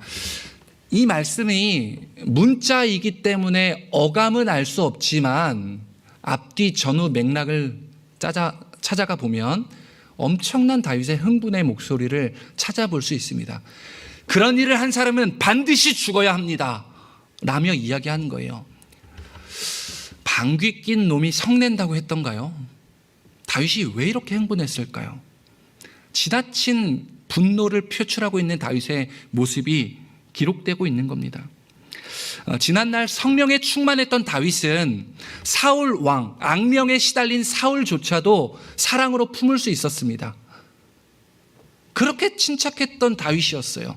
이 말씀이 문자이기 때문에 어감은 알 수 없지만 앞뒤 전후 맥락을 찾아가 보면 엄청난 다윗의 흥분의 목소리를 찾아볼 수 있습니다. 그런 일을 한 사람은 반드시 죽어야 합니다 라며 이야기하는 거예요. 방귀 낀 놈이 성낸다고 했던가요? 다윗이 왜 이렇게 흥분했을까요? 지나친 분노를 표출하고 있는 다윗의 모습이 기록되고 있는 겁니다. 지난날 성령에 충만했던 다윗은 사울 왕, 악령에 시달린 사울조차도 사랑으로 품을 수 있었습니다. 그렇게 침착했던 다윗이었어요.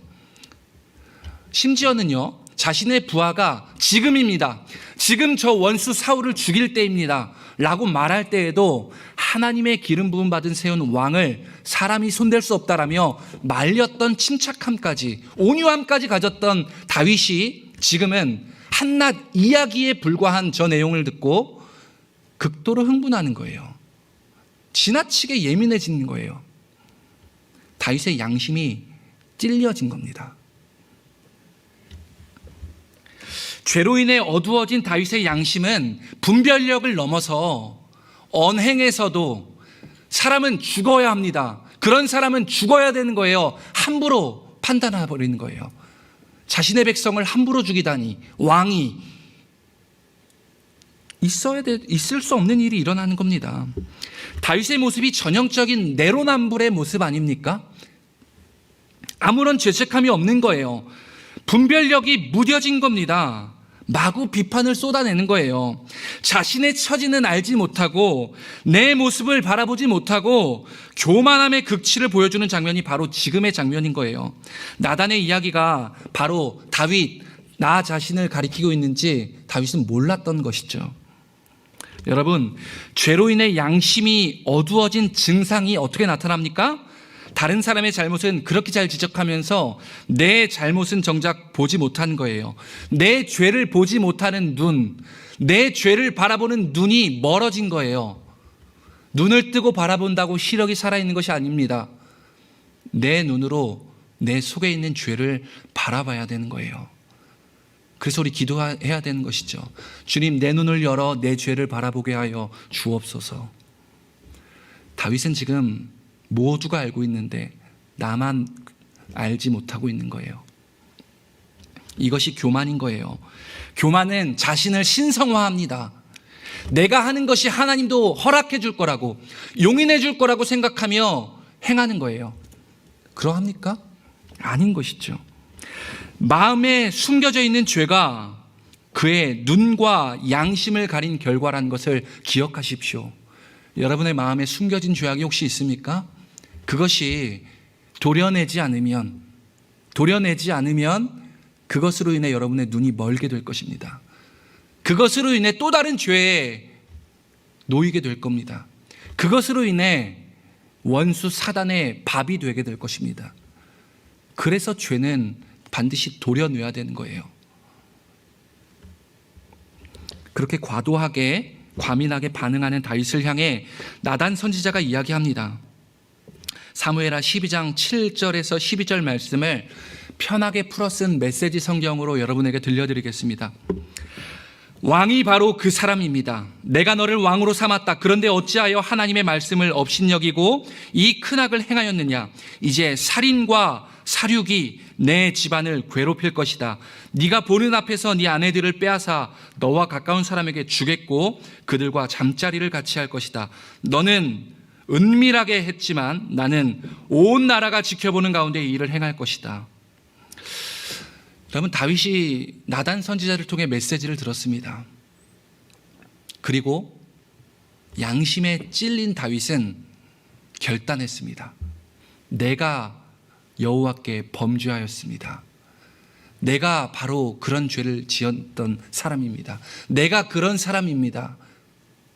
심지어는요, 자신의 부하가 지금입니다, 지금 저 원수 사울을 죽일 때입니다 라고 말할 때에도 하나님의 기름 부음 받은 세운 왕을 사람이 손댈 수 없다라며 말렸던 침착함까지, 온유함까지 가졌던 다윗이 지금은 한낱 이야기에 불과한 저 내용을 듣고 극도로 흥분하는 거예요. 지나치게 예민해지는 거예요. 다윗의 양심이 찔려진 겁니다. 죄로 인해 어두워진 다윗의 양심은 분별력을 넘어서 언행에서도 사람은 죽어야 합니다, 그런 사람은 죽어야 되는 거예요, 함부로 판단해버리는 거예요. 자신의 백성을 함부로 죽이다니, 왕이 있을 수 없는 일이 일어나는 겁니다. 다윗의 모습이 전형적인 내로남불의 모습 아닙니까? 아무런 죄책감이 없는 거예요. 분별력이 무뎌진 겁니다. 마구 비판을 쏟아내는 거예요. 자신의 처지는 알지 못하고 내 모습을 바라보지 못하고 교만함의 극치를 보여주는 장면이 바로 지금의 장면인 거예요. 나단의 이야기가 바로 다윗, 나 자신을 가리키고 있는지 다윗은 몰랐던 것이죠. 여러분, 죄로 인해 양심이 어두워진 증상이 어떻게 나타납니까? 다른 사람의 잘못은 그렇게 잘 지적하면서 내 잘못은 정작 보지 못한 거예요. 내 죄를 보지 못하는 눈, 내 죄를 바라보는 눈이 멀어진 거예요. 눈을 뜨고 바라본다고 시력이 살아있는 것이 아닙니다. 내 눈으로 내 속에 있는 죄를 바라봐야 되는 거예요. 그래서 우리 기도해야 되는 것이죠. 주님, 내 눈을 열어 내 죄를 바라보게 하여 주옵소서. 다윗은 지금 모두가 알고 있는데 나만 알지 못하고 있는 거예요. 이것이 교만인 거예요. 교만은 자신을 신성화합니다. 내가 하는 것이 하나님도 허락해 줄 거라고, 용인해 줄 거라고 생각하며 행하는 거예요. 그러합니까? 아닌 것이죠. 마음에 숨겨져 있는 죄가 그의 눈과 양심을 가린 결과라는 것을 기억하십시오. 여러분의 마음에 숨겨진 죄악이 혹시 있습니까? 그것이 도려내지 않으면 그것으로 인해 여러분의 눈이 멀게 될 것입니다. 그것으로 인해 또 다른 죄에 놓이게 될 겁니다. 그것으로 인해 원수 사단의 밥이 되게 될 것입니다. 그래서 죄는 반드시 도려내야 되는 거예요. 그렇게 과도하게 과민하게 반응하는 다윗을 향해 나단 선지자가 이야기합니다. 사무엘하 12장 7절에서 12절 말씀을 편하게 풀어 쓴 메시지 성경으로 여러분에게 들려드리겠습니다. 왕이 바로 그 사람입니다. 내가 너를 왕으로 삼았다. 그런데 어찌하여 하나님의 말씀을 업신여기고 이 큰 악을 행하였느냐? 이제 살인과 사륙이 내 집안을 괴롭힐 것이다. 네가 보는 앞에서 네 아내들을 빼앗아 너와 가까운 사람에게 주겠고 그들과 잠자리를 같이 할 것이다. 너는 은밀하게 했지만 나는 온 나라가 지켜보는 가운데 이 일을 행할 것이다. 여러분, 다윗이 나단 선지자를 통해 메시지를 들었습니다. 그리고 양심에 찔린 다윗은 결단했습니다. 내가 여호와께 범죄하였습니다. 내가 바로 그런 죄를 지었던 사람입니다. 내가 그런 사람입니다.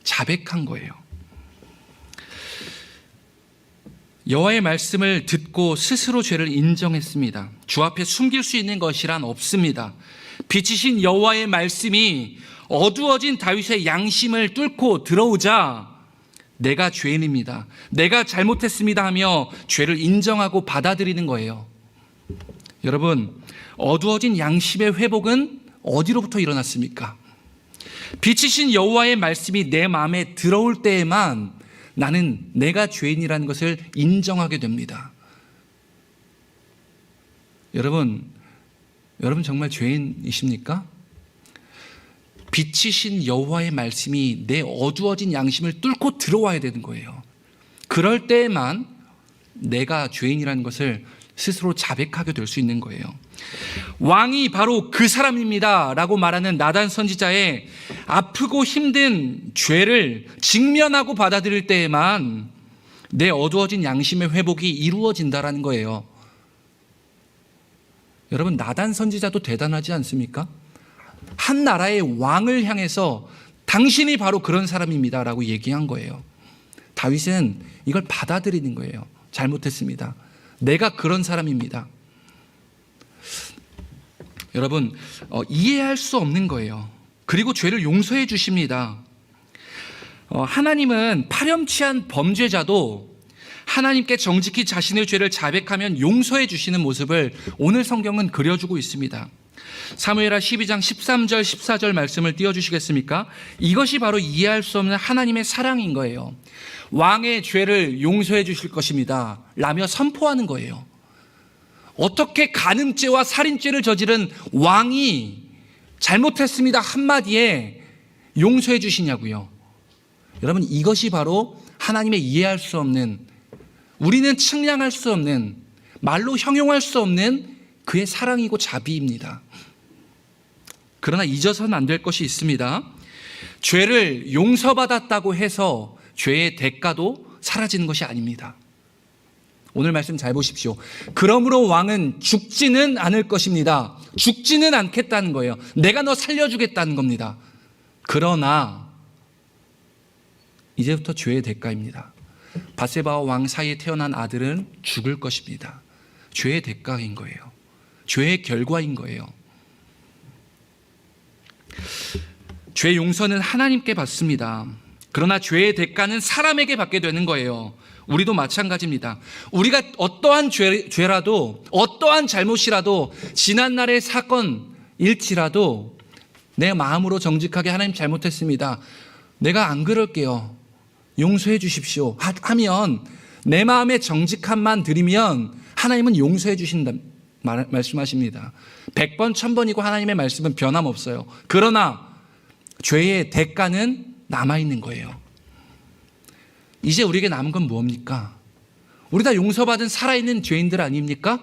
자백한 거예요. 여호와의 말씀을 듣고 스스로 죄를 인정했습니다. 주 앞에 숨길 수 있는 것이란 없습니다. 빛이신 여호와의 말씀이 어두워진 다윗의 양심을 뚫고 들어오자 내가 죄인입니다, 내가 잘못했습니다 하며 죄를 인정하고 받아들이는 거예요. 여러분, 어두워진 양심의 회복은 어디로부터 일어났습니까? 빛이신 여호와의 말씀이 내 마음에 들어올 때에만 나는 내가 죄인이라는 것을 인정하게 됩니다. 여러분 정말 죄인이십니까? 빛이신 여호와의 말씀이 내 어두워진 양심을 뚫고 들어와야 되는 거예요. 그럴 때에만 내가 죄인이라는 것을 스스로 자백하게 될 수 있는 거예요. 왕이 바로 그 사람입니다 라고 말하는 나단 선지자의 아프고 힘든 죄를 직면하고 받아들일 때에만 내 어두워진 양심의 회복이 이루어진다라는 거예요. 여러분, 나단 선지자도 대단하지 않습니까? 한 나라의 왕을 향해서 당신이 바로 그런 사람입니다 라고 얘기한 거예요. 다윗은 이걸 받아들이는 거예요. 잘못했습니다, 내가 그런 사람입니다. 여러분, 이해할 수 없는 거예요. 그리고 죄를 용서해 주십니다. 하나님은 파렴치한 범죄자도 하나님께 정직히 자신의 죄를 자백하면 용서해 주시는 모습을 오늘 성경은 그려주고 있습니다. 사무엘하 12장 13절 14절 말씀을 띄워주시겠습니까? 이것이 바로 이해할 수 없는 하나님의 사랑인 거예요. 왕의 죄를 용서해 주실 것입니다 라며 선포하는 거예요. 어떻게 간음죄와 살인죄를 저지른 왕이 잘못했습니다 한마디에 용서해 주시냐고요. 여러분, 이것이 바로 하나님의 이해할 수 없는, 우리는 측량할 수 없는, 말로 형용할 수 없는 그의 사랑이고 자비입니다. 그러나 잊어서는 안 될 것이 있습니다. 죄를 용서받았다고 해서 죄의 대가도 사라지는 것이 아닙니다. 오늘 말씀 잘 보십시오. 그러므로 왕은 죽지는 않을 것입니다. 죽지는 않겠다는 거예요. 내가 너 살려주겠다는 겁니다. 그러나 이제부터 죄의 대가입니다. 밧세바와 왕 사이에 태어난 아들은 죽을 것입니다. 죄의 대가인 거예요. 죄의 결과인 거예요. 죄 용서는 하나님께 받습니다. 그러나 죄의 대가는 사람에게 받게 되는 거예요. 우리도 마찬가지입니다. 우리가 어떠한 죄라도, 어떠한 잘못이라도, 지난날의 사건일지라도 내 마음으로 정직하게 하나님 잘못했습니다, 내가 안 그럴게요, 용서해 주십시오 하면, 내 마음의 정직함만 드리면 하나님은 용서해 주신다 말씀하십니다. 100번 1000번이고 하나님의 말씀은 변함없어요. 그러나 죄의 대가는 남아있는 거예요. 이제 우리에게 남은 건 뭡니까? 우리 다 용서받은 살아있는 죄인들 아닙니까?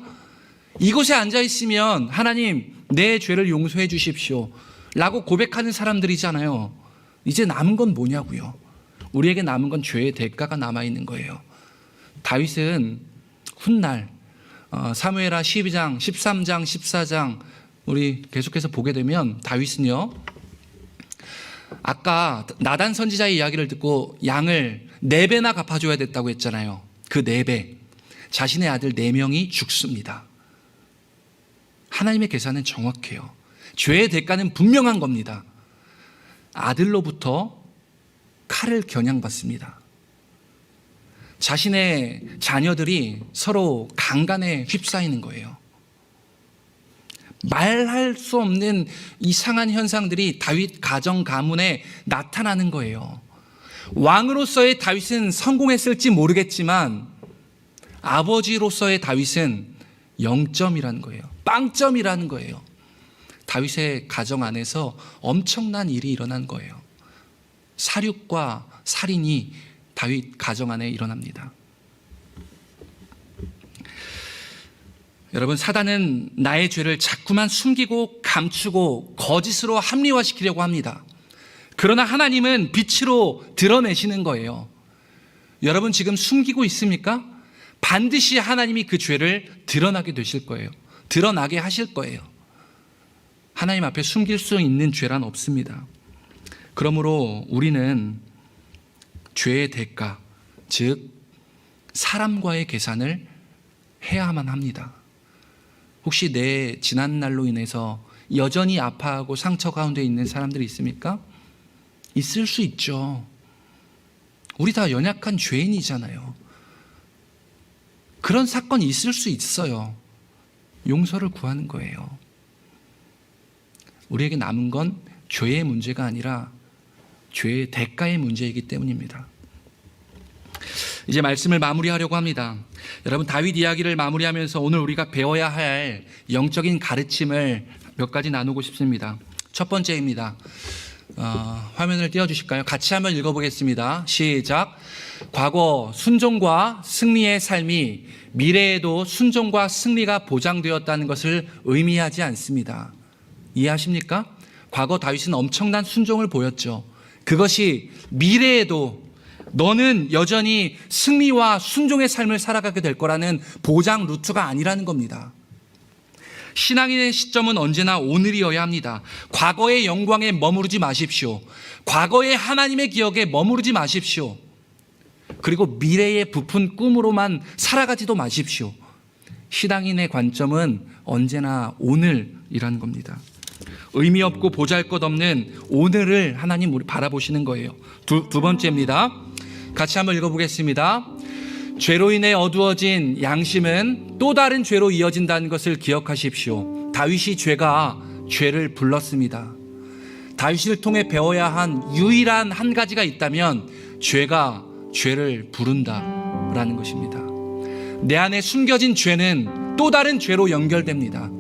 이곳에 앉아있으면 하나님 내 죄를 용서해 주십시오 라고 고백하는 사람들이잖아요. 이제 남은 건 뭐냐고요? 우리에게 남은 건 죄의 대가가 남아있는 거예요. 다윗은 훗날 사무엘하 12장, 13장, 14장 우리 계속해서 보게 되면 다윗은요, 아까 나단 선지자의 이야기를 듣고 양을 4배나 갚아줘야 됐다고 했잖아요. 그 4배, 자신의 아들 4명이 죽습니다. 하나님의 계산은 정확해요. 죄의 대가는 분명한 겁니다. 아들로부터 칼을 겨냥받습니다. 자신의 자녀들이 서로 강간에 휩싸이는 거예요. 말할 수 없는 이상한 현상들이 다윗 가정 가문에 나타나는 거예요. 왕으로서의 다윗은 성공했을지 모르겠지만 아버지로서의 다윗은 0점이라는 거예요. 빵점이라는 거예요. 다윗의 가정 안에서 엄청난 일이 일어난 거예요. 살육과 살인이 다윗 가정 안에 일어납니다. 여러분, 사단은 나의 죄를 자꾸만 숨기고 감추고 거짓으로 합리화시키려고 합니다. 그러나 하나님은 빛으로 드러내시는 거예요. 여러분 지금 숨기고 있습니까? 반드시 하나님이 그 죄를 드러나게 되실 거예요. 드러나게 하실 거예요. 하나님 앞에 숨길 수 있는 죄란 없습니다. 그러므로 우리는 죄의 대가, 즉 사람과의 계산을 해야만 합니다. 혹시 내 지난 날로 인해서 여전히 아파하고 상처 가운데 있는 사람들이 있습니까? 있을 수 있죠. 우리 다 연약한 죄인이잖아요. 그런 사건이 있을 수 있어요. 용서를 구하는 거예요. 우리에게 남은 건 죄의 문제가 아니라 죄의 대가의 문제이기 때문입니다. 이제 말씀을 마무리하려고 합니다. 여러분, 다윗 이야기를 마무리하면서 오늘 우리가 배워야 할 영적인 가르침을 몇 가지 나누고 싶습니다. 첫 번째입니다. 화면을 띄워주실까요? 같이 한번 읽어보겠습니다. 시작. 과거 순종과 승리의 삶이 미래에도 순종과 승리가 보장되었다는 것을 의미하지 않습니다. 이해하십니까? 과거 다윗은 엄청난 순종을 보였죠. 그것이 미래에도 너는 여전히 승리와 순종의 삶을 살아가게 될 거라는 보장 루트가 아니라는 겁니다. 신앙인의 시점은 언제나 오늘이어야 합니다. 과거의 영광에 머무르지 마십시오. 과거의 하나님의 기억에 머무르지 마십시오. 그리고 미래의 부푼 꿈으로만 살아가지도 마십시오. 신앙인의 관점은 언제나 오늘이라는 겁니다. 의미 없고 보잘것없는 오늘을 하나님 우리 바라보시는 거예요. 두 번째입니다. 같이 한번 읽어보겠습니다. 죄로 인해 어두워진 양심은 또 다른 죄로 이어진다는 것을 기억하십시오. 다윗이 죄를 불렀습니다. 다윗을 통해 배워야 한 유일한 한 가지가 있다면 죄가 죄를 부른다라는 것입니다. 내 안에 숨겨진 죄는 또 다른 죄로 연결됩니다.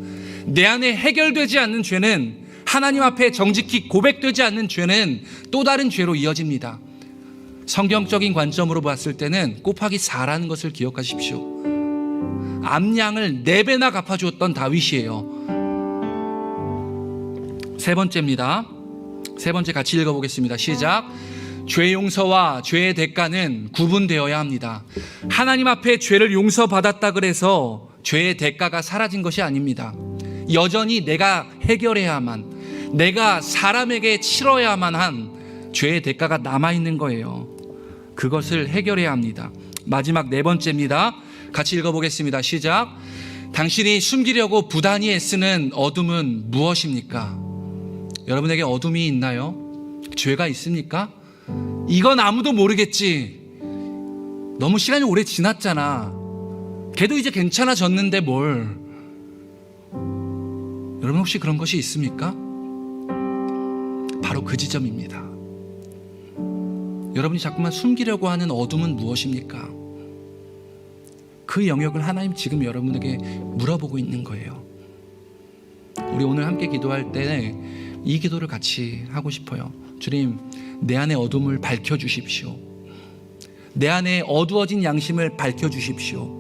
내 안에 해결되지 않는 죄는, 하나님 앞에 정직히 고백되지 않는 죄는 또 다른 죄로 이어집니다. 성경적인 관점으로 봤을 때는 곱하기 4라는 것을 기억하십시오. 암양을 4배나 갚아주었던 다윗이에요. 세 번째입니다. 세 번째 같이 읽어보겠습니다. 시작. 죄 용서와 죄의 대가는 구분되어야 합니다. 하나님 앞에 죄를 용서받았다 그래서 죄의 대가가 사라진 것이 아닙니다. 여전히 내가 해결해야만, 내가 사람에게 치러야만 한 죄의 대가가 남아있는 거예요. 그것을 해결해야 합니다. 마지막 네 번째입니다. 같이 읽어보겠습니다. 시작. 당신이 숨기려고 부단히 애쓰는 어둠은 무엇입니까? 여러분에게 어둠이 있나요? 죄가 있습니까? 이건 아무도 모르겠지. 너무 시간이 오래 지났잖아. 걔도 이제 괜찮아졌는데 뭘. 여러분 혹시 그런 것이 있습니까? 바로 그 지점입니다. 여러분이 자꾸만 숨기려고 하는 어둠은 무엇입니까? 그 영역을 하나님 지금 여러분에게 물어보고 있는 거예요. 우리 오늘 함께 기도할 때 이 기도를 같이 하고 싶어요. 주님, 내 안의 어둠을 밝혀주십시오. 내 안에 어두워진 양심을 밝혀주십시오.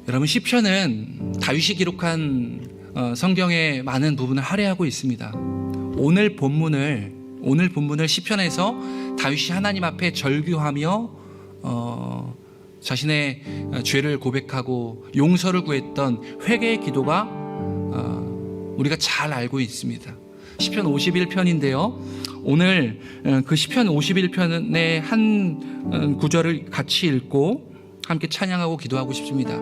여러분, 시편은 다윗이 기록한 성경의 많은 부분을 할애하고 있습니다. 오늘 본문을 시편에서 다윗이 하나님 앞에 절규하며 자신의 죄를 고백하고 용서를 구했던 회개의 기도가 우리가 잘 알고 있습니다. 시편 51편인데요. 오늘 그 시편 51편의 한 구절을 같이 읽고 함께 찬양하고 기도하고 싶습니다.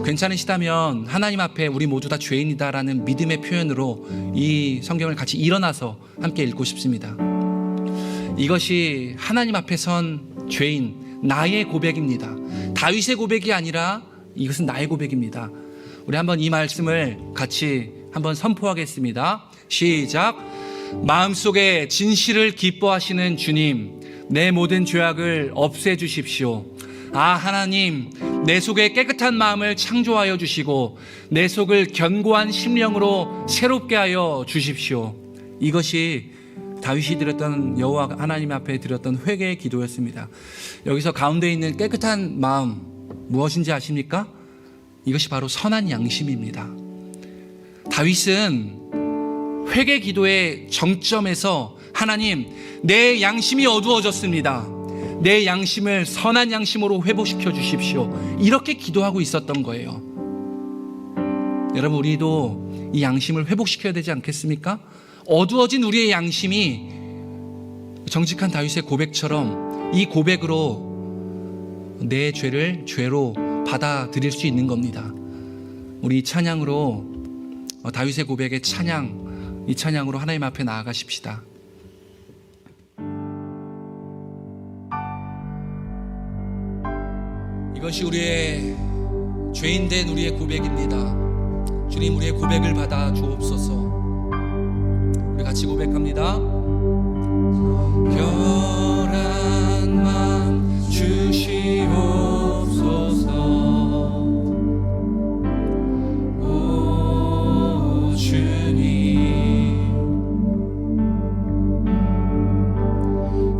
괜찮으시다면 하나님 앞에 우리 모두 다 죄인이다라는 믿음의 표현으로 이 성경을 같이 일어나서 함께 읽고 싶습니다. 이것이 하나님 앞에 선 죄인, 나의 고백입니다. 다윗의 고백이 아니라 이것은 나의 고백입니다. 우리 한번 이 말씀을 같이 한번 선포하겠습니다. 시작. 마음속에 진실을 기뻐하시는 주님, 내 모든 죄악을 없애주십시오. 하나님, 내 속에 깨끗한 마음을 창조하여 주시고 내 속을 견고한 심령으로 새롭게 하여 주십시오. 이것이 다윗이 드렸던 여호와 하나님 앞에 드렸던 회개의 기도였습니다. 여기서 가운데 있는 깨끗한 마음 무엇인지 아십니까? 이것이 바로 선한 양심입니다. 다윗은 회개 기도의 정점에서 하나님, 내 양심이 어두워졌습니다. 내 양심을 선한 양심으로 회복시켜 주십시오. 이렇게 기도하고 있었던 거예요. 여러분, 우리도 이 양심을 회복시켜야 되지 않겠습니까? 어두워진 우리의 양심이 정직한 다윗의 고백처럼 이 고백으로 내 죄를 죄로 받아들일 수 있는 겁니다. 우리 찬양으로 다윗의 고백의 찬양, 이 찬양으로 하나님 앞에 나아가십시다. 이것이 우리의 죄인된 우리의 고백입니다. 주님, 우리의 고백을 받아 주옵소서. 우리 같이 고백합니다. 결한 맘 주시옵소서. 오 주님,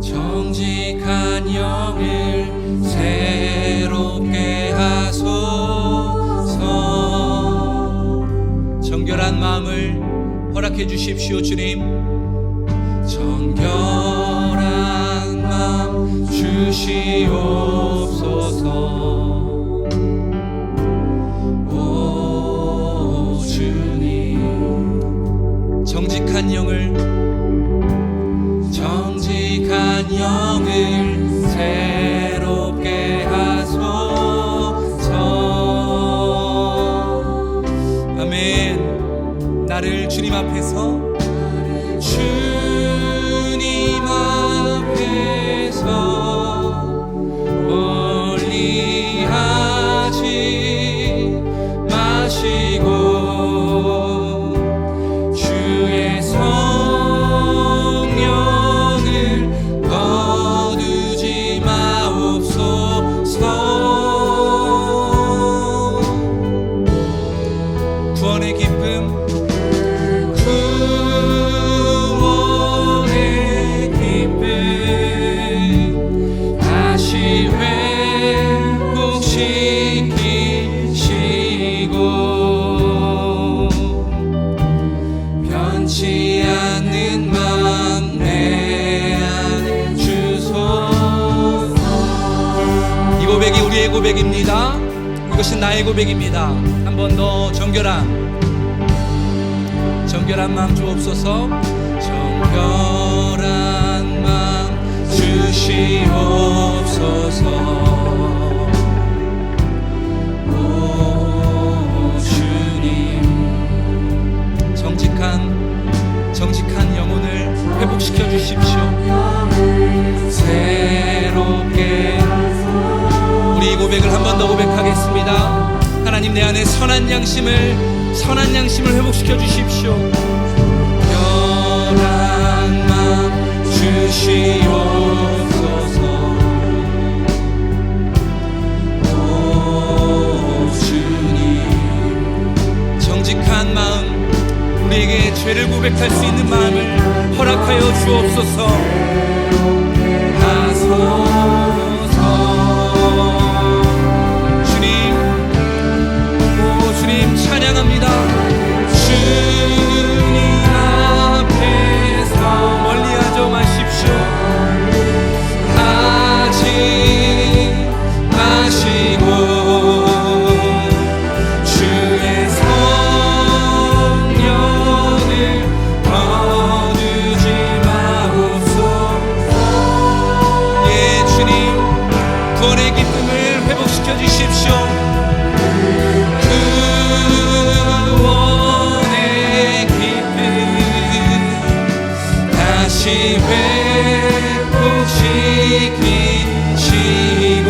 정직한 영을 새롭게 하소서. 정결한 마음을 허락해 주십시오. 주님, 정결한 마음 주시옵소서. 오 주님, 정직한 영을 새롭게 하소서. 아멘. 나를 주님 앞에서 멀리하지 마시고 주의 성령을 거두지 마옵소서. 구원의 기쁨, 다시 회복시키시고 변치 않는 맘 내 안에 주소서. 이 고백이 우리의 고백입니다. 이것이 나의 고백입니다. 한 번 더 정결한 마음 주옵소서. 정결한 마음 주시옵소서. 오 주님, 정직한 영혼을 회복시켜 주십시오. 새롭게 우리 이 고백을 한 번 더 고백하겠습니다. 하나님, 내 안에 선한 양심을 회복시켜 주십시오. 결한 마음 주시옵소서. 오 주님, 정직한 마음, 우리에게 죄를 고백할 수 있는 마음을 허락하여 주옵소서. 주님 찬양합니다. 주님 앞에서 멀리하지 마십시오. 하지 마시고 주의 성령을 거두지 마옵소서. 예 주님, 구원의 기쁨을 회복시켜 주십시오. 다시 회복시키시고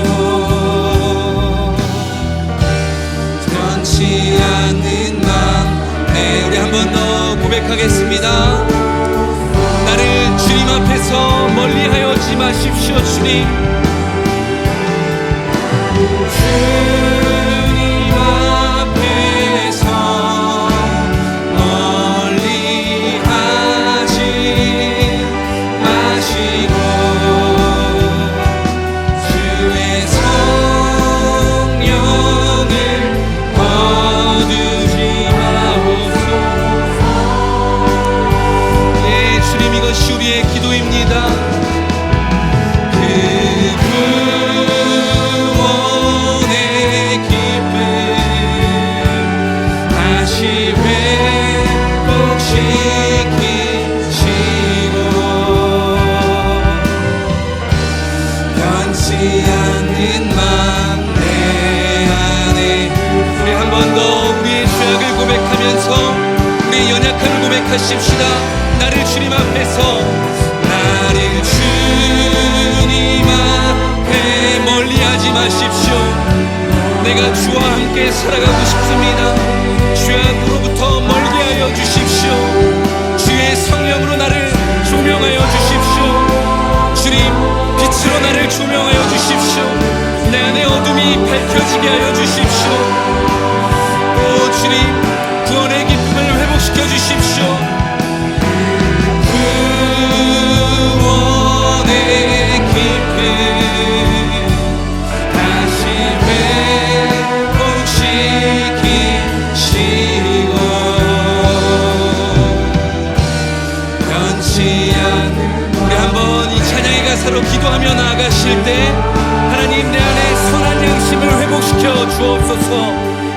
변치 않는 맘. 네, 우리 한 번 더 고백하겠습니다. 나를 주님 앞에서 멀리하여지 마십시오. 주님 앞에서 멀리하지 마시고 주의 성령을 거두지 마옵소서. 네 주님, 이것이 우리의 기도입니다. 그 고백하십시다. 나를 주님 앞에서, 나를 주님 앞에 멀리하지 마십시오. 내가 주와 함께 살아가고 싶습니다. 죄악으로부터 멀게 하여 주십시오. 주의 성령으로 나를 조명하여 주십시오. 주님, 빛으로 나를 조명하여 주십시오. 내 안의 어둠이 밝혀지게 하여 주십시오. 오 주님, 구원의 기쁨을 회복시켜 주십시오. 구원의 기쁨 가사로 기도하며 나아가실 때, 하나님, 내 안에 선한 양심을 회복시켜 주옵소서.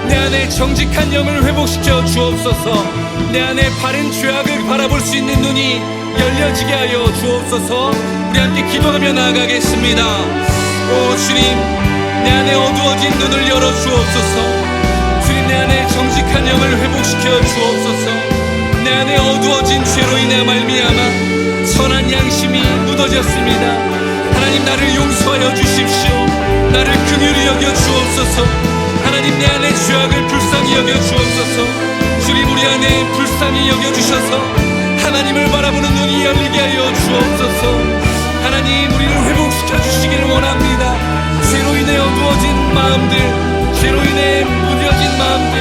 내 안에 정직한 영을 회복시켜 주옵소서. 내 안에 바른 죄악을 바라볼 수 있는 눈이 열려지게 하여 주옵소서. 우리 함께 기도하며 나아가겠습니다. 오 주님, 내 안에 어두워진 눈을 열어 주옵소서. 주님, 내 안에 정직한 영을 회복시켜 주옵소서. 내 안에 어두워진 죄로 인해 말미암아 선한 양심이 무너졌습니다. 하나님, 나를 용서하여 주십시오. 나를 긍휼히 여겨 주옵소서. 하나님, 내 안에 죄악을 불쌍히 여겨 주옵소서. 주님, 우리 안에 불쌍히 여겨 주셔서 하나님을 바라보는 눈이 열리게 하여 주옵소서. 하나님, 우리를 회복시켜 주시기를 원합니다. 죄로 인해 어두워진 마음들, 죄로 인해 무뎌진 마음들,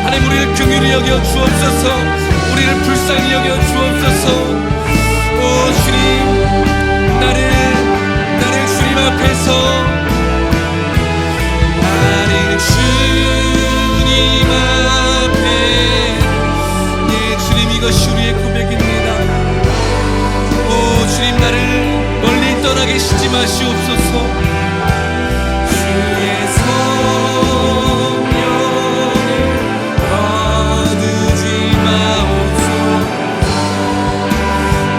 하나님, 우리를 긍휼히 여겨 주옵소서. 우리를 불쌍히 여겨 주옵소서. 오 주님, 나를 주님 앞에서, 나를 주님 앞에, 예 주님, 이것이 우리의 고백입니다. 오 주님, 나를 멀리 떠나게 시지 마시옵소서. 주의 성령을 거두지 마옵소서.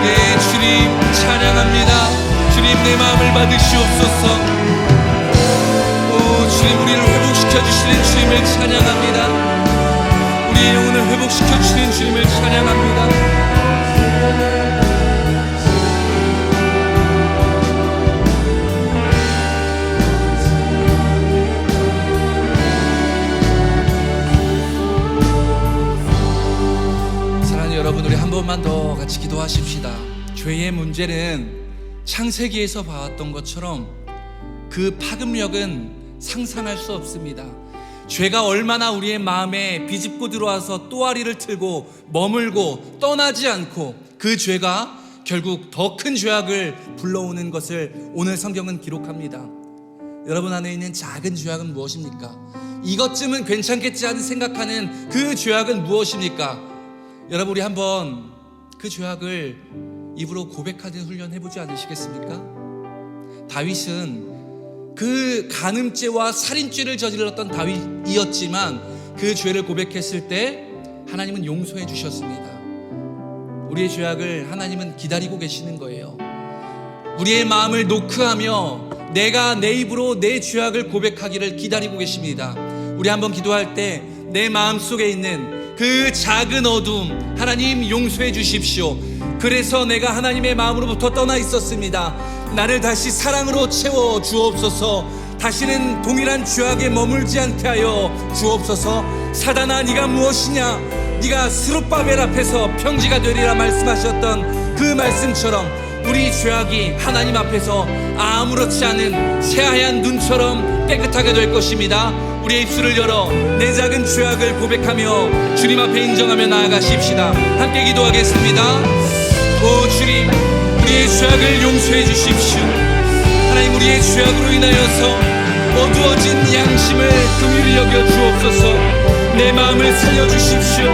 예 주님, 찬양합니다. 주님, 내 마음을 받으시옵소서. 오 주님, 우리를 회복시켜 주시는 주님을 찬양합니다. 우리의 영혼을 회복시켜 주시는 주님을 찬양합니다. 사랑하는 여러분, 우리 한 번만 더 같이 기도하십시다. 죄의 문제는 창세기에서 봐왔던 것처럼 그 파급력은 상상할 수 없습니다. 죄가 얼마나 우리의 마음에 비집고 들어와서 또아리를 틀고 머물고 떠나지 않고, 그 죄가 결국 더 큰 죄악을 불러오는 것을 오늘 성경은 기록합니다. 여러분 안에 있는 작은 죄악은 무엇입니까? 이것쯤은 괜찮겠지 하는 생각하는 그 죄악은 무엇입니까? 여러분, 우리 한번 그 죄악을 입으로 고백하는 훈련 해보지 않으시겠습니까? 다윗은 그 간음죄와 살인죄를 저질렀던 다윗이었지만 그 죄를 고백했을 때 하나님은 용서해 주셨습니다. 우리의 죄악을 하나님은 기다리고 계시는 거예요. 우리의 마음을 노크하며 내가 내 입으로 내 죄악을 고백하기를 기다리고 계십니다. 우리 한번 기도할 때 내 마음속에 있는 그 작은 어둠, 하나님 용서해 주십시오. 그래서 내가 하나님의 마음으로부터 떠나 있었습니다. 나를 다시 사랑으로 채워 주옵소서. 다시는 동일한 죄악에 머물지 않게 하여 주옵소서. 사단아, 네가 무엇이냐? 네가 스룹바벨 앞에서 평지가 되리라 말씀하셨던 그 말씀처럼 우리 죄악이 하나님 앞에서 아무렇지 않은 새하얀 눈처럼 깨끗하게 될 것입니다. 우리의 입술을 열어 내 작은 죄악을 고백하며 주님 앞에 인정하며 나아가십시다. 함께 기도하겠습니다. 오 주님, 우리의 죄악을 용서해 주십시오. 하나님, 우리의 죄악으로 인하여서 어두워진 양심을 긍휼히 여겨 주옵소서. 내 마음을 살려주십시오.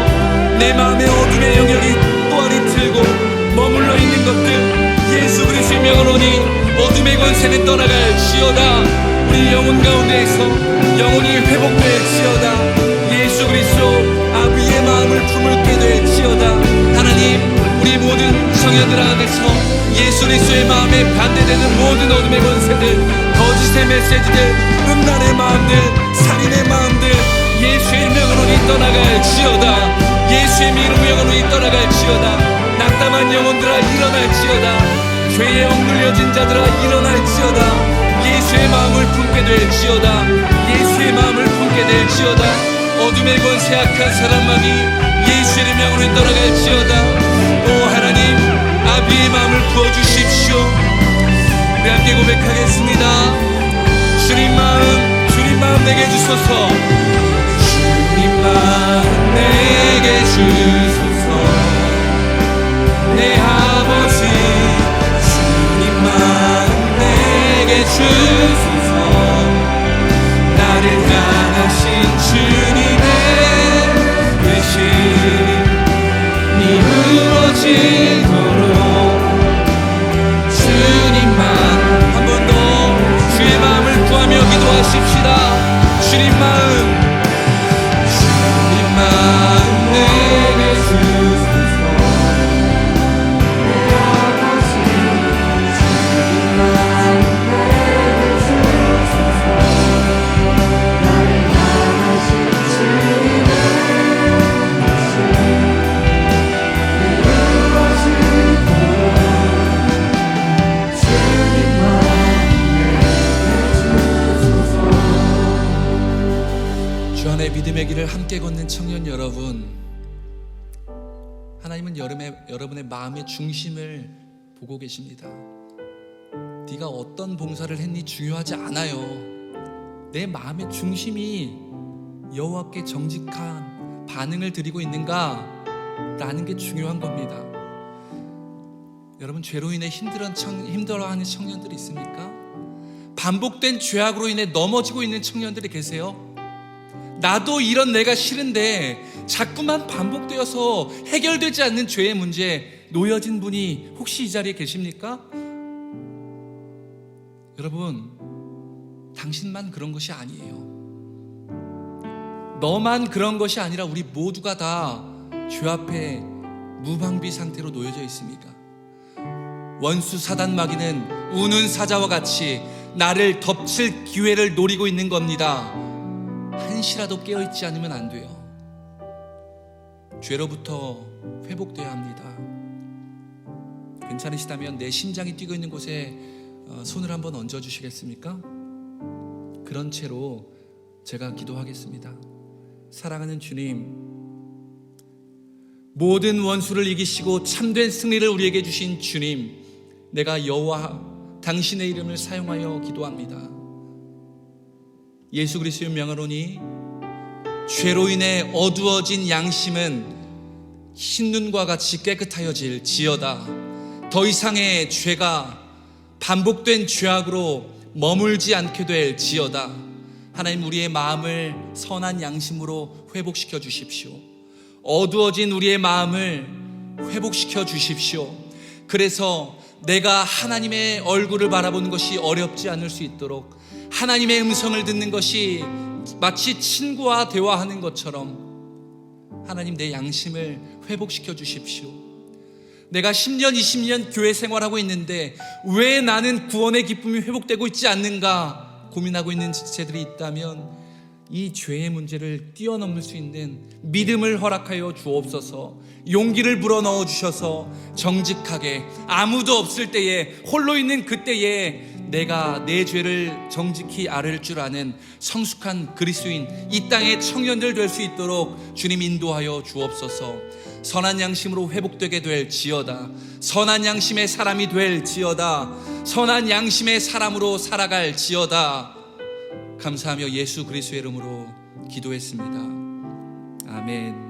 내 마음의 어둠의 영역이 또아리 틀고 머물러 있는 것들 예수 그리스도의 명으로니 어둠의 권세는 떠나갈지어다. 우리 영혼 가운데에서 영혼이 회복될지어다. 예수 그리스도 아비의 마음을 품을게 될지어다. 하나님, 우리 모든 성현들 안에서 예수 그리스도의 마음에 반대되는 모든 어둠의 권세들, 거짓의 메시지들, 음란의 마음들, 살인의 마음들 예수의 명으로니 떠나갈지어다. 예수의 이름으로 영원히 떠나갈지어다. 낙담한 영혼들아 일어날지어다. 죄에 억눌려진 자들아 일어날지어다. 예수의 마음을 품게 될지어다. 예수의 마음을 품게 될지어다. 어둠의 권세 악한 사람마귀 예수의 명으로 떠나갈지어다. 오 하나님, 아비의 마음을 부어주십시오. 우리 함께 고백하겠습니다. 주님 마음 내게 주소서. 주님 마음 내게 주소서. 내 아버지 주님 마음 내게 주소서. 나를 향하신 주님의 되심이 이루어지도록 주님만 한 번 더 주의 마음을 구하며 기도하십시다. 주님 마음 내게 주소서. 내 아버지 주님 마음 내게 주소서. 나를 향하신 주님의 주 안에 믿음의 길을 함께 걷는 청년 여러분, 하나님은 여러분의 마음의 중심을 보고 계십니다. 네가 어떤 봉사를 했니 중요하지 않아요. 내 마음의 중심이 여호와께 정직한 반응을 드리고 있는가 라는 게 중요한 겁니다. 여러분, 죄로 인해 힘들어하는 청년들이 있습니까? 반복된 죄악으로 인해 넘어지고 있는 청년들이 계세요? 나도 이런 내가 싫은데 자꾸만 반복되어서 해결되지 않는 죄의 문제에 놓여진 분이 혹시 이 자리에 계십니까? 여러분, 당신만 그런 것이 아니에요. 너만 그런 것이 아니라 우리 모두가 다 죄 앞에 무방비 상태로 놓여져 있습니다. 원수 사단 마귀는 우는 사자와 같이 나를 덮칠 기회를 노리고 있는 겁니다. 한시라도 깨어있지 않으면 안 돼요. 죄로부터 회복되어야 합니다. 괜찮으시다면 내 심장이 뛰고 있는 곳에 손을 한번 얹어주시겠습니까? 그런 채로 제가 기도하겠습니다. 사랑하는 주님, 모든 원수를 이기시고 참된 승리를 우리에게 주신 주님, 내가 여호와 당신의 이름을 사용하여 기도합니다. 예수 그리스도의 명으로니 죄로 인해 어두워진 양심은 흰눈과 같이 깨끗하여질 지어다. 더 이상의 죄가 반복된 죄악으로 머물지 않게 될 지어다. 하나님, 우리의 마음을 선한 양심으로 회복시켜 주십시오. 어두워진 우리의 마음을 회복시켜 주십시오. 그래서 내가 하나님의 얼굴을 바라보는 것이 어렵지 않을 수 있도록, 하나님의 음성을 듣는 것이 마치 친구와 대화하는 것처럼 하나님, 내 양심을 회복시켜 주십시오. 내가 10년 20년 교회 생활하고 있는데 왜 나는 구원의 기쁨이 회복되고 있지 않는가 고민하고 있는 지체들이 있다면 이 죄의 문제를 뛰어넘을 수 있는 믿음을 허락하여 주옵소서. 용기를 불어넣어 주셔서 정직하게, 아무도 없을 때에, 홀로 있는 그때에 내가 내 죄를 정직히 앓을 줄 아는 성숙한 그리스도인, 이 땅의 청년들 될 수 있도록 주님 인도하여 주옵소서. 선한 양심으로 회복되게 될 지어다. 선한 양심의 사람이 될 지어다. 선한 양심의 사람으로 살아갈 지어다. 감사하며 예수 그리스도의 이름으로 기도했습니다. 아멘.